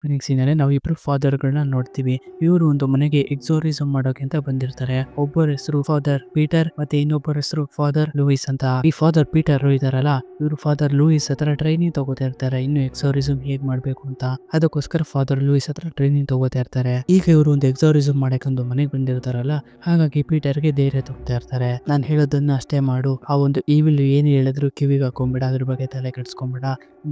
ಕೊನೆಗೆ ಸೀನಲ್ಲಿ ನಾವು ಇಬ್ರು ಫಾದರ್ ಗಳನ್ನ ನೋಡ್ತೀವಿ. ಇವರು ಒಂದು ಮನೆಗೆ ಎಕ್ಸೋರಿಸಮ್ ಮಾಡೋಕೆ ಅಂತ ಬಂದಿರ್ತಾರೆ. ಒಬ್ಬರ ಹೆಸರು ಫಾದರ್ ಪೀಟರ್ ಮತ್ತೆ ಇನ್ನೊಬ್ಬರ ಹೆಸರು ಫಾದರ್ ಲೂಯಿಸ್ ಅಂತ. ಈ ಫಾದರ್ ಪೀಟರ್ ಇದಾರಲ್ಲ, ಇವರು ಫಾದರ್ ಲೂಯಿಸ್ ಹತ್ರ ಟ್ರೈನಿಂಗ್ ತಗೋತಾ ಇರ್ತಾರೆ ಇನ್ನು ಎಕ್ಸೋರಿಸಮ್ ಹೇಗ್ ಮಾಡ್ಬೇಕು ಅಂತ. ಅದಕ್ಕೋಸ್ಕರ ಫಾದರ್ ಲೂಯಿಸ್ ಹತ್ರ ಟ್ರೈನಿಂಗ್ ತಗೋತಾ ಇರ್ತಾರೆ. ಈಗ ಇವರು ಒಂದು ಎಕ್ಸೋರಿಸಮ್ ಮಾಡಕ್ಕೆ ಒಂದು ಮನೆಗೆ ಬಂದಿರ್ತಾರಲ್ಲ, ಹಾಗಾಗಿ ಪೀಟರ್ಗೆ ಧೈರ್ಯ ತಗೋತಾ ಇರ್ತಾರೆ. ನಾನು ಹೇಳೋದನ್ನ ಅಷ್ಟೇ ಮಾಡು, ಆ ಒಂದು ಈವಿಲ್ ಏನು ಹೇಳಿದ್ರು ಕಿವಿಗೆ ಹಾಕೊಂಡ್ಬೇಡ, ಅದ್ರ ಬಗ್ಗೆ ತಲೆ ಕೆಡ್ಸ್ಕೊಂಬೇಡ,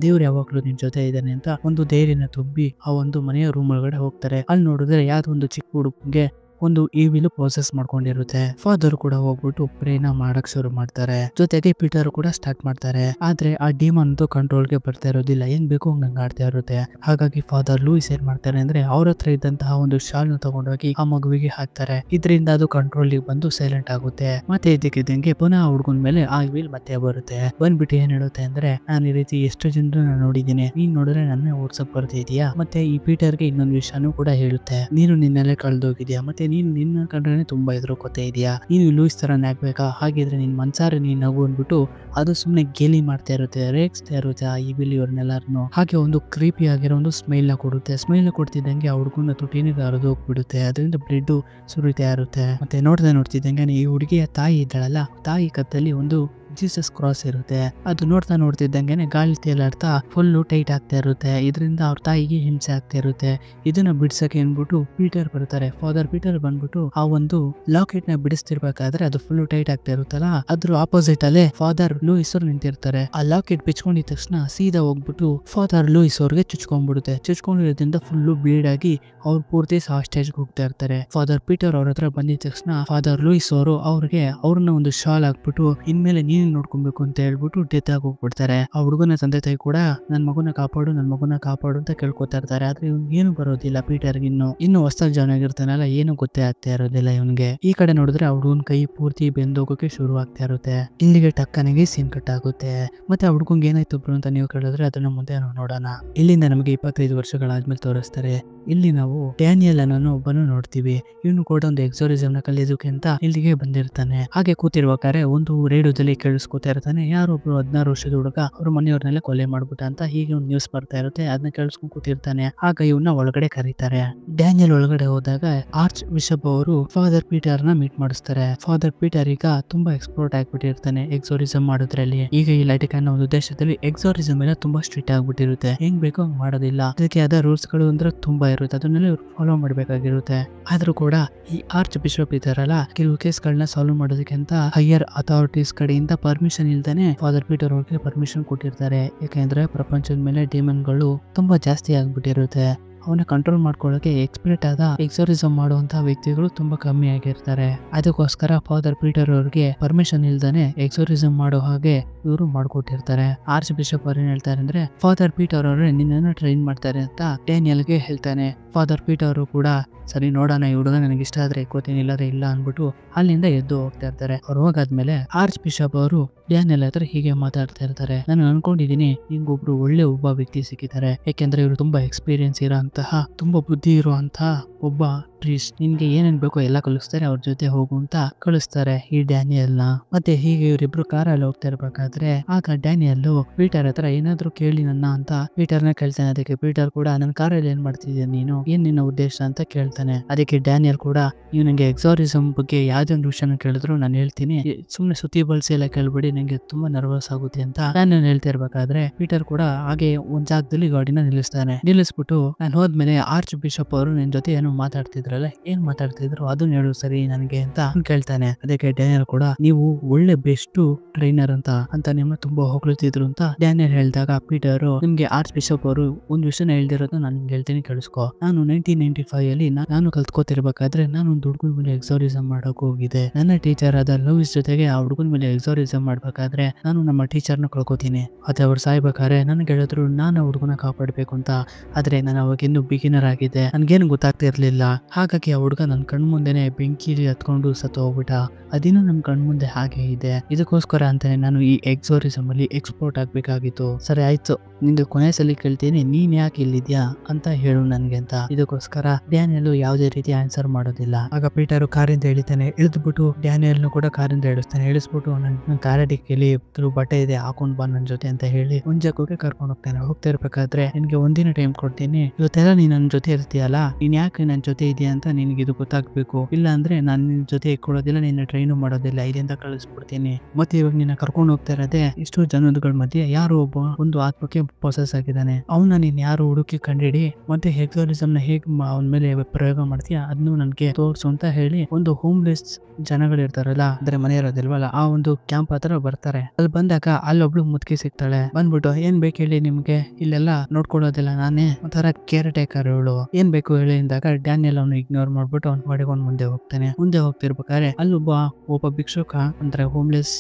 ದೇವ್ರು ಯಾವಾಗ್ಲೂ ನಿನ್ ಜೊತೆ ಇದ್ದಾನೆ ಅಂತ ಒಂದು ಧೈರ್ಯನ ತುಂಬಿ ಆ ಒಂದು ಮನೆಯ ರೂಮ್ ಒಳಗಡೆ ಹೋಗ್ತಾರೆ. ಅಲ್ಲಿ ನೋಡಿದ್ರೆ ಯಾವ್ದೋ ಒಂದು ಚಿಕ್ಕ ಹುಡುಗಂಗೆ ಒಂದು ಈವಿಲ್ ಪೋಸೆಸ್ ಮಾಡ್ಕೊಂಡಿರುತ್ತೆ. ಫಾದರ್ ಕೂಡ ಹೋಗ್ಬಿಟ್ಟು ಪ್ರೇನ ಮಾಡಕ್ ಶುರು ಮಾಡ್ತಾರೆ. ಜೊತೆಗೆ ಪೀಟರ್ ಕೂಡ ಸ್ಟಾರ್ಟ್ ಮಾಡ್ತಾರೆ. ಆದ್ರೆ ಆ ಡಿಮನ್ ಕಂಟ್ರೋಲ್ಗೆ ಬರ್ತಾ ಇರೋದಿಲ್ಲ, ಏನ್ ಬೇಕು ಹಂಗ ಆಡ್ತಾ ಇರುತ್ತೆ. ಹಾಗಾಗಿ ಫಾದರ್ ಲೂಯಿಸ್ ಏನ್ ಮಾಡ್ತಾರೆ ಅಂದ್ರೆ ಅವ್ರ ಹತ್ರ ಇದ್ದಂತಹ ಒಂದು ಶಾಲ್ ನ ತಗೊಂಡೋಗಿ ಆ ಮಗುವಿಗೆ ಹಾಕ್ತಾರೆ. ಇದರಿಂದ ಅದು ಕಂಟ್ರೋಲ್ ಬಂದು ಸೈಲೆಂಟ್ ಆಗುತ್ತೆ. ಮತ್ತೆ ಇದಕ್ಕಿದ್ದಂಗೆ ಪುನಃ ಹುಡುಗನ ಮೇಲೆ ಆ ಈವಿಲ್ ಮತ್ತೆ ಬರುತ್ತೆ. ಬಂದ್ಬಿಟ್ಟು ಏನ್ ಹೇಳುತ್ತೆ ಅಂದ್ರೆ, ನಾನು ಈ ರೀತಿ ಎಷ್ಟು ಜನರನ್ನ ನೋಡಿದ್ದೀನಿ, ನೀನ್ ನೋಡಿದ್ರೆ ನನ್ನ ಓಡ್ಸಕ್ ಬರ್ತಿದ್ಯಾ. ಮತ್ತೆ ಈ ಪೀಟರ್ಗೆ ಇನ್ನೊಂದು ವಿಷಯನೂ ಕೂಡ ಹೇಳುತ್ತೆ, ನೀನು ನಿನ್ನೆಲೆ ಕಳ್ದೋಗಿದ್ಯಾ, ಮತ್ತೆ ನೀನು ನಿನ್ನ ಕಂಡ್ರೆ ತುಂಬಾ ಎದುರುಕೋತಾ ಇದೆಯಾ, ನೀನು ಲೂಯಿಸ್ ತರನೇ ಆಗ್ಬೇಕಾ, ಹಾಗಿದ್ರೆ ನಿನ್ ಮನ್ಸಾರೆ ನೀನ್ ನಗು ಅಂದ್ಬಿಟ್ಟು ಅದು ಸುಮ್ನೆ ಗೇಲಿ ಮಾಡ್ತಾ ಇರುತ್ತೆ, ರೇಗಿಸ್ತಾ ಇರುತ್ತೆ ಆ ಈವಿಲ್ ಇವ್ರನ್ನೆಲ್ಲಾರನು. ಹಾಗೆ ಒಂದು ಕ್ರೀಪಿ ಆಗಿರೋ ಒಂದು ಸ್ಮೈಲ್ ನ ಕೊಡುತ್ತೆ. ಸ್ಮೈಲ್ ನ ಕೊಡ್ತಿದ್ದಂಗೆ ಆ ಹುಡುಗನ ತುಟಿನಿಗೆ ಹರಿದು ಹೋಗ್ಬಿಡುತ್ತೆ. ಅದರಿಂದ ಬ್ಲಡ್ ಸುರಿತಾ ಇರುತ್ತೆ. ಮತ್ತೆ ನೋಡ್ತಿದ್ದಂಗೆ ಈ ಹುಡುಗಿಯ ತಾಯಿ ಇದ್ದಾಳಲ್ಲ, ತಾಯಿ ಕತ್ತಲ್ಲಿ ಒಂದು ಜೀಸಸ್ ಕ್ರಾಸ್ ಇರುತ್ತೆ. ಅದು ನೋಡ್ತಿದ್ದಂಗೆನೆ ಗಾಳಿ ತೇಲಾಡ್ತಾ ಫುಲ್ ಟೈಟ್ ಆಗ್ತಾ ಇರುತ್ತೆ. ಇದರಿಂದ ಅವ್ರ ತಾಯಿಗೆ ಹಿಂಸೆ ಆಗ್ತಾ ಇರುತ್ತೆ. ಇದನ್ನ ಬಿಡ್ಸಕ್ಕೆ ಅನ್ಬಿಟ್ಟು ಪೀಟರ್ ಬರ್ತಾರೆ. ಫಾದರ್ ಪೀಟರ್ ಬಂದ್ಬಿಟ್ಟು ಆ ಒಂದು ಲಾಕೆಟ್ ನ ಬಿಡಿಸ್ತಿರ್ಬೇಕಾದ್ರೆ ಅದು ಫುಲ್ ಟೈಟ್ ಆಗ್ತಾ ಇರುತ್ತಲ್ಲ, ಅದ್ರ ಆಪೋಸಿಟ್ ಅಲ್ಲೇ ಫಾದರ್ ಲೂಯಿಸ್ ಅವ್ರು ನಿಂತಿರ್ತಾರೆ. ಆ ಲಾಕೆಟ್ ಬಿಚ್ಕೊಂಡಿದ ತಕ್ಷಣ ಸೀದಾ ಹೋಗ್ಬಿಟ್ಟು ಫಾದರ್ ಲೂಯಿಸ್ ಅವ್ರಿಗೆ ಚುಚ್ಕೊಂಡ್ಬಿಡುತ್ತೆ. ಚುಚ್ಕೊಂಡಿರೋದ್ರಿಂದ ಫುಲ್ ಬ್ಲೀಡ್ ಆಗಿ ಅವ್ರು ಪೂರ್ತಿ ಸ್ಟೇಜ್ ಹೋಗ್ತಾ ಇರ್ತಾರೆ. ಫಾದರ್ ಪೀಟರ್ ಅವ್ರ ಹತ್ರ ಬಂದಿದ ತಕ್ಷಣ ಫಾದರ್ ಲೂಯಿಸ್ ಅವರು ಅವ್ರನ್ನ ಒಂದು ಶಾಲ್ ಹಾಕ್ಬಿಟ್ಟು ಇನ್ಮೇಲೆ ನೀನ್ ನೋಡ್ಕೊಬೇಕು ಅಂತ ಹೇಳ್ಬಿಟ್ಟು ಡೆತ್ ಆಗಿ ಹೋಗ್ಬಿಡ್ತಾರೆ. ಆ ಹುಡುಗನ ತಂದೆ ತಾಯಿ ಕೂಡ ನನ್ ಮಗುನ ಕಾಪಾಡು ಅಂತ ಕೇಳ್ಕೊತಾ ಇರ್ತಾರೆ. ಆದ್ರೆ ಇವ್ನ್ ಏನು ಬರೋದಿಲ್ಲ. ಪೀಟರ್ಗೆ ಇನ್ನು ಹೊಸದಾಗಿ ಜಾಯ್ನ್ ಆಗಿರ್ತಾನಲ್ಲ, ಏನು ಗೊತ್ತೇ ಆಗ್ತಾ ಇರೋದಿಲ್ಲ ಇವನ್ಗೆ. ಈ ಕಡೆ ನೋಡಿದ್ರೆ ಆ ಹುಡುಗನ ಕೈ ಪೂರ್ತಿ ಬೆಂದೋಗೋಕೆ ಶುರು ಆಗ್ತಾ ಇರುತ್ತೆ. ಇಲ್ಲಿಗೆ ಟಕ್ಕನಿಗೆ ಸೀನ್ ಕಟ್ ಆಗುತ್ತೆ. ಮತ್ತೆ ಆ ಹುಡುಗಂಗೆ ಏನಾಯ್ತು ಬ್ರೋ ಅಂತ ನೀವು ಕೇಳಿದ್ರೆ ಅದನ್ನ ಮುಂದೆ ನಾವು ನೋಡೋಣ. ಇಲ್ಲಿಂದ ನಮಗೆ 25 ವರ್ಷಗಳಾದ್ಮೇಲೆ ತೋರಿಸ್ತಾರೆ. ಇಲ್ಲಿ ನಾವು ಡ್ಯಾನಿಯಲ್ ಅನ್ನೋ ಒಬ್ಬನು ನೋಡ್ತೀವಿ. ಇವನು ಕೂಡ ಒಂದು ಎಕ್ಸೋರಿಸಮ್ ನ ಕಲಿಯೋದಕ್ಕೆ ಅಂತ ಇಲ್ಲಿಗೆ ಬಂದಿರ್ತಾನೆ. ಹಾಗೆ ಕೂತಿರ್ಬೇಕಾದ್ರೆ ಒಂದು ರೇಡಿಯೋದಲ್ಲಿ ಕೇಳಿಸ್ಕೊತಾ ಇರ್ತಾನೆ, ಯಾರೊಬ್ರು 16 ವರ್ಷದ ಹುಡುಗ ಅವ್ರ ಮನೆಯವ್ರನ್ನೆಲ್ಲ ಕೊಲೆ ಮಾಡ್ಬಿಟ್ಟ ಅಂತ ಹೀಗೆ ಒಂದು ನ್ಯೂಸ್ ಬರ್ತಾ ಇರುತ್ತೆ. ಅದನ್ನ ಕೇಳಿಸ್ಕೊಂಡು ಕೂತಿರ್ತಾನೆ. ಆಗ ಇವನ್ನ ಒಳಗಡೆ ಕರೀತಾರೆ. ಡ್ಯಾನಿಯಲ್ ಒಳಗಡೆ ಹೋದಾಗ ಆರ್ಚ್ ಬಿಷಪ್ ಅವರು ಫಾದರ್ ಪೀಟರ್ ನ ಮೀಟ್ ಮಾಡಿಸ್ತಾರೆ. ಫಾದರ್ ಪೀಟರ್ ಈಗ ತುಂಬಾ ಎಕ್ಸ್ಪೋರ್ಟ್ ಆಗ್ಬಿಟ್ಟಿರ್ತಾನೆ ಎಕ್ಸೋರಿಸಮ್ ಮಾಡೋದ್ರಲ್ಲಿ. ಈಗ ಈ ಲೈಟಿಕನ್ ಒಂದು ದೇಶದಲ್ಲಿ ಎಕ್ಸೋರಿಸಮ್ ಎಲ್ಲ ತುಂಬಾ ಸ್ಟ್ರಿಕ್ಟ್ ಆಗ್ಬಿಟ್ಟಿರುತ್ತೆ. ಹೆಂಗ್ ಬೇಕೋ ಹಂಗ್ ಮಾಡೋದಿಲ್ಲ. ಅದಕ್ಕೆ ಆದ ರೂಲ್ಸ್ ಗಳು ಅಂದ್ರೆ ತುಂಬಾ ಇರುತ್ತೆ. ಅದನ್ನೆಲ್ಲ ಇವ್ರು ಫಾಲೋ ಮಾಡ್ಬೇಕಾಗಿರುತ್ತೆ. ಆದ್ರೂ ಕೂಡ ಈ ಆರ್ಚ್ ಬಿಷಪ್ ಇದಾರಲ್ಲ, ಕೆಲವು ಕೇಸ್ಗಳನ್ನ ಸಾಲ್ವ್ ಮಾಡೋದಕ್ಕೆ ಅಂತ ಹೈಯರ್ ಅಥಾರಿಟೀಸ್ ಕಡೆಯಿಂದ ಪರ್ಮಿಷನ್ ಇಲ್ದಾನೆ ಫಾದರ್ ಪೀಟರ್ ಅವ್ರಿಗೆ ಪರ್ಮಿಷನ್ ಕೊಟ್ಟಿರ್ತಾರೆ. ಯಾಕೆಂದ್ರೆ ಪ್ರಪಂಚದ ಮೇಲೆ ಡಿಮನ್ಗಳು ತುಂಬಾ ಜಾಸ್ತಿ ಆಗ್ಬಿಟ್ಟಿರುತ್ತೆ. ಅವನ್ನ ಕಂಟ್ರೋಲ್ ಮಾಡ್ಕೊಳ್ಳೋಕೆ ಎಕ್ಸ್ಪರ್ಟ್ ಆದ ಎಕ್ಸೋರಿಸಮ್ ಮಾಡುವಂತಹ ವ್ಯಕ್ತಿಗಳು ತುಂಬಾ ಕಮ್ಮಿ ಆಗಿರ್ತಾರೆ. ಅದಕ್ಕೋಸ್ಕರ ಫಾದರ್ ಪೀಟರ್ ಅವ್ರಿಗೆ ಪರ್ಮಿಷನ್ ಇಲ್ದಾನೆ ಎಕ್ಸೋರಿಸಮ್ ಮಾಡೋ ಹಾಗೆ ಇವರು ಮಾಡ್ಕೊಟ್ಟಿರ್ತಾರೆ. ಆರ್ಚ್ ಬಿಷಪ್ ಅವ್ರು ಏನ್ ಹೇಳ್ತಾರೆ ಅಂದ್ರೆ, ಫಾದರ್ ಪೀಟರ್ ಅವರೇ ನಿನ್ನನ್ನು ಟ್ರೈನ್ ಮಾಡ್ತಾರೆ ಅಂತ ಡ್ಯಾನಿಯಲ್ಗೆ ಹೇಳ್ತಾನೆ. ಫಾದರ್ ಪೀಟರ್ ಅವರು ಕೂಡ ಸರಿ ನೋಡೋಣ, ಈ ಹುಡುಗ ನನಗೆ ಇಷ್ಟ ಆದ್ರೆ ಎಕ್ಕೋತೀನಿ, ಇಲ್ಲದ್ರೆ ಇಲ್ಲ ಅನ್ಬಿಟ್ಟು ಅಲ್ಲಿಂದ ಎದ್ದು ಹೋಗ್ತಾ ಇರ್ತಾರೆ. ಅವ್ರು ಹೋಗಾದ್ಮೇಲೆ ಆರ್ಚ್ ಬಿಷಪ್ ಅವರು ಡ್ಯಾನಿಯಲ್ ಹತ್ರ ಹೀಗೆ ಮಾತಾಡ್ತಾ ಇರ್ತಾರೆ, ನಾನು ಅನ್ಕೊಂಡಿದೀನಿ ನಿಂಗೊಬ್ರು ಒಬ್ಬ ವ್ಯಕ್ತಿ ಸಿಕ್ಕಿದ್ದಾರೆ. ಯಾಕೆಂದ್ರೆ ಇವರು ತುಂಬಾ ಎಕ್ಸ್ಪೀರಿಯನ್ಸ್ ಇರೋಂತಹ, ತುಂಬಾ ಬುದ್ಧಿ ಇರುವಂತಹ ಒಬ್ಬ ಪ್ರೀಸ್ಟ್. ನಿನ್ಗೆ ಏನೇನ್ ಬೇಕೋ ಎಲ್ಲ ಕಳಿಸ್ತಾರೆ, ಅವ್ರ ಜೊತೆ ಹೋಗು ಅಂತ ಕಳಿಸ್ತಾರೆ ಈ ಡ್ಯಾನಿಯಲ್ ನ. ಮತ್ತೆ ಹೀಗೆ ಇವರಿಬ್ರು ಕಾರಲ್ಲಿ ಹೋಗ್ತಾ ಇರ್ಬೇಕಾದ್ರೆ ಆಗ ಡ್ಯಾನಿಯಲ್ ಪೀಟರ್ ಹತ್ರ ಏನಾದ್ರು ಕೇಳಿ ನನ್ನ ಅಂತ ಪೀಟರ್ ನ ಕೇಳ್ತಾನೆ. ಅದಕ್ಕೆ ಪೀಟರ್ ಕೂಡ ನನ್ನ ಕಾರಲ್ಲಿ ಏನ್ ಮಾಡ್ತಿದ್ಯ ನೀನು, ಏನ್ ನಿನ್ನ ಉದ್ದೇಶ ಅಂತ ಕೇಳ್ತಾನೆ. ಅದಕ್ಕೆ ಡ್ಯಾನಿಯಲ್ ಕೂಡ ನೀವು ನಂಗೆ ಎಕ್ಸಾರಿಸಮ್ ಬಗ್ಗೆ ಯಾವ್ದೇ ಒಂದು ವಿಷಯನ ಕೇಳಿದ್ರು ನಾನು ಹೇಳ್ತೀನಿ, ಸುಮ್ನೆ ಸುತ್ತಿ ಬಳಸಿ ಎಲ್ಲ ಕೇಳ್ಬಿಡಿ, ನಂಗೆ ತುಂಬಾ ನರ್ವಸ್ ಆಗುತ್ತೆ ಅಂತ ನಾನು ಹೇಳ್ತಾ ಇರ್ಬೇಕಾದ್ರೆ ಪೀಟರ್ ಕೂಡ ಹಾಗೆ ಒಂದ್ ಜಾಗದಲ್ಲಿ ಗಾಡಿನ ನಿಲ್ಲಿಸ್ಬಿಟ್ಟು ನಾನು ಹೋದ್ಮೇಲೆ ಆರ್ಚ್ ಬಿಷಪ್ ಅವರು ನಿನ್ ಜೊತೆ ಏನೋ ಮಾತಾಡ್ತಿದ್ರಲ್ಲ, ಏನ್ ಮಾತಾಡ್ತಿದ್ರು ಅದನ್ನ ಹೇಳು ಸರಿ ನನಗೆ ಅಂತ ಕೇಳ್ತಾನೆ. ಅದಕ್ಕೆ ಡ್ಯಾನಿಯಲ್ ಕೂಡ ನೀವು ಒಳ್ಳೆ ಬೆಸ್ಟ್ ಟ್ರೈನರ್ ಅಂತ ನಿಮ್ಮನ್ನ ತುಂಬಾ ಹೊಗಳುತ್ತಿದ್ರು ಅಂತ ಡ್ಯಾನಿಯಲ್ ಹೇಳಿದಾಗ ಪೀಟರ್, ನಿಮ್ಗೆ ಆರ್ಚ್ ಬಿಷಪ್ ಅವರು ಒಂದ್ ವಿಷಯನ ಹೇಳ್ದಿರೋದು ನಾನು ನಿಮ್ಗೆ ಹೇಳ್ತೀನಿ ಕೇಳಿಸ್ಕೊ. ನಾನು 1995 ಅಲ್ಲಿ ನಾನು ಕಲ್ತ್ಕೋತಿರ್ಬೇಕಾದ್ರೆ ನಾನು ಒಂದು ಹುಡುಗನ ಮೇಲೆ ಎಕ್ಸಾರಿಸಮ್ ಮಾಡಕ್ ಹೋಗಿದೆ. ನನ್ನ ಟೀಚರ್ ಆದ ಲೂಯಿಸ್ ಜೊತೆಗೆ ಆ ಹುಡುಗನ ಮೇಲೆ ಎಕ್ಸಾರಿಸಮ್ ಮಾಡ್ಬೇಕಾದ್ರೆ ನಾನು ನಮ್ಮ ಟೀಚರ್ನ ಕಳ್ಕೊತೀನಿ. ಅದೇ ಅವ್ರು ಸಾಯ್ಬೇಕಾದ್ರೆ ನನ್ಗೆ ಹೇಳಿದ್ರು ನಾನು ಹುಡುಗನ ಕಾಪಾಡ್ಬೇಕು ಅಂತ. ಆದ್ರೆ ನಾನು ಅವಾಗ ಇನ್ನು ಬಿಗಿನರ್ ಆಗಿದ್ದೆ, ನನ್ಗೇನು ಗೊತ್ತಾಗ್ತಿರ್ಲಿಲ್ಲ. ಹಾಗಾಗಿ ಆ ಹುಡುಗ ನನ್ನ ಕಣ್ ಮುಂದೆನೆ ಬೆಂಕಿಲಿ ಹತ್ಕೊಂಡು ಸತ್ತು ಹೋಗ್ಬಿಟ್ಟ. ಅದಿನ್ನೂ ನಮ್ ಕಣ್ ಮುಂದೆ ಹಾಗೆ ಇದೆ. ಇದಕ್ಕೋಸ್ಕರ ಅಂತಾನೆ ನಾನು ಈ ಎಕ್ಸೋರಿಸಮ್ ಅಲ್ಲಿ ಎಕ್ಸ್ಪೋರ್ಟ್ ಆಗ್ಬೇಕಾಗಿತ್ತು. ಸರಿ ಆಯ್ತು, ನಿಂದು ಕೊನೆ ಸಲ ಕೇಳ್ತೀನಿ, ನೀನ್ ಯಾಕೆ ಇಲ್ಲಿದ್ಯಾ ಅಂತ ಹೇಳು ನನ್ಗೆ ಅಂತ. ಇದಕ್ಕೋಸ್ಕರ ಡ್ಯಾನಿಯಲ್ ಯಾವುದೇ ರೀತಿ ಆನ್ಸರ್ ಮಾಡೋದಿಲ್ಲ. ಆಗ ಪೀಟರ್ ಕಾರಿಂದ ಇಳಿತಾನೆ. ಇಳಿದ್ಬಿಟ್ಟು ಡ್ಯಾನಿಯಲ್ ಕೂಡ ಕಾರಿಂದ ಇಳಿಸ್ತಾನೆ. ಇಳಿಸ್ಬಿಟ್ಟು ನನ್ನ ಕಾರಡಿಕೆಯಲ್ಲಿ ಬಟ್ಟೆ ಇದೆ, ಹಾಕೊಂಡ್ ಬಾ ನನ್ ಜೊತೆ ಅಂತ ಹೇಳಿ ಒಂದ್ ಜಾಗಕ್ಕೆ ಕರ್ಕೊಂಡು ಹೋಗ್ತಾನೆ. ಹೋಗ್ತಾ ಇರ್ಬೇಕಾದ್ರೆ ನಿನ್ಗೆ ಒಂದಿನ ಟೈಮ್ ಕೊಡ್ತೀನಿ, ಇವತ್ತೆಲ್ಲ ನೀನ್ ನನ್ ಜೊತೆ ಇರ್ತೀಯಲ್ಲ, ನೀನ್ ಯಾಕೆ ನನ್ ಜೊತೆ ಇದೆಯಾ ಅಂತ ನಿನ್ಗೆ ಇದು ಗೊತ್ತಾಗ್ಬೇಕು. ಇಲ್ಲ ಅಂದ್ರೆ ನಾನು ನಿನ್ ಜೊತೆ ಕೊಡೋದಿಲ್ಲ, ನಿನ್ನ ಟ್ರೈನು ಮಾಡೋದಿಲ್ಲ, ಇಲ್ಲಿಂದ ಕಳಿಸ್ಬಿಡ್ತೀನಿ. ಮತ್ತೆ ಇವಾಗ ನಿನ್ನ ಕರ್ಕೊಂಡು ಹೋಗ್ತಾ ಇರೋದೇ ಇಷ್ಟು ಜನಗಳ ಮಧ್ಯೆ ಯಾರೋ ಒಬ್ಬ ಒಂದು ಆತ್ಮಕ್ಕೆ ಪೊಸೆಸ್ ಆಗಿದ್ದಾನೆ. ಅವನ್ನ ನೀನ್ ಯಾರು ಹುಡುಕಿ ಕಂಡಿಡಿ, ಮತ್ತೆ ಎಕ್ಸೋರಿಸಮ್ ನ ಹೇಗ್ ಅವನ ಮೇಲೆ ಪ್ರಯೋಗ ಮಾಡ್ತೀಯ ಅದನ್ನು ನನ್ಗೆ ತೋರ್ಸು ಅಂತ ಹೇಳಿ ಒಂದು ಹೋಮ್ಲೆಸ್ ಜನಗಳು ಇರ್ತಾರಲ್ಲ, ಅಂದ್ರೆ ಮನೆ ಇರೋದಿಲ್ವಲ್ಲ, ಆ ಒಂದು ಕ್ಯಾಂಪ್ ಹತ್ರ ಬರ್ತಾರೆ. ಅಲ್ಲಿ ಬಂದಾಗ ಅಲ್ಲೊಬ್ಳು ಮುದುಕಿ ಸಿಗ್ತಾಳೆ. ಬಂದ್ಬಿಟ್ಟು ಏನ್ ಬೇಕು ಹೇಳಿ ನಿಮ್ಗೆ, ಇಲ್ಲೆಲ್ಲ ನೋಡ್ಕೊಳ್ಳೋದಿಲ್ಲ ನಾನೇ, ಒಂಥರ ಕೇರ್ ಟೇಕರ್ ಇವಳು, ಏನ್ ಬೇಕು ಹೇಳಿ ಅಂದಾಗ ಡ್ಯಾನಿಯಲ್ ಅವನು ಇಗ್ನೋರ್ ಮಾಡ್ಬಿಟ್ಟು ಅವ್ನ ಮಾಡಿಕೊಂಡು ಮುಂದೆ ಹೋಗ್ತಾನೆ. ಮುಂದೆ ಹೋಗ್ತಿರ್ಬೇಕಾದ್ರೆ ಒಬ್ಬ ಭಿಕ್ಷುಕ ಅಂದ್ರೆ ಹೋಮ್ಲೆಸ್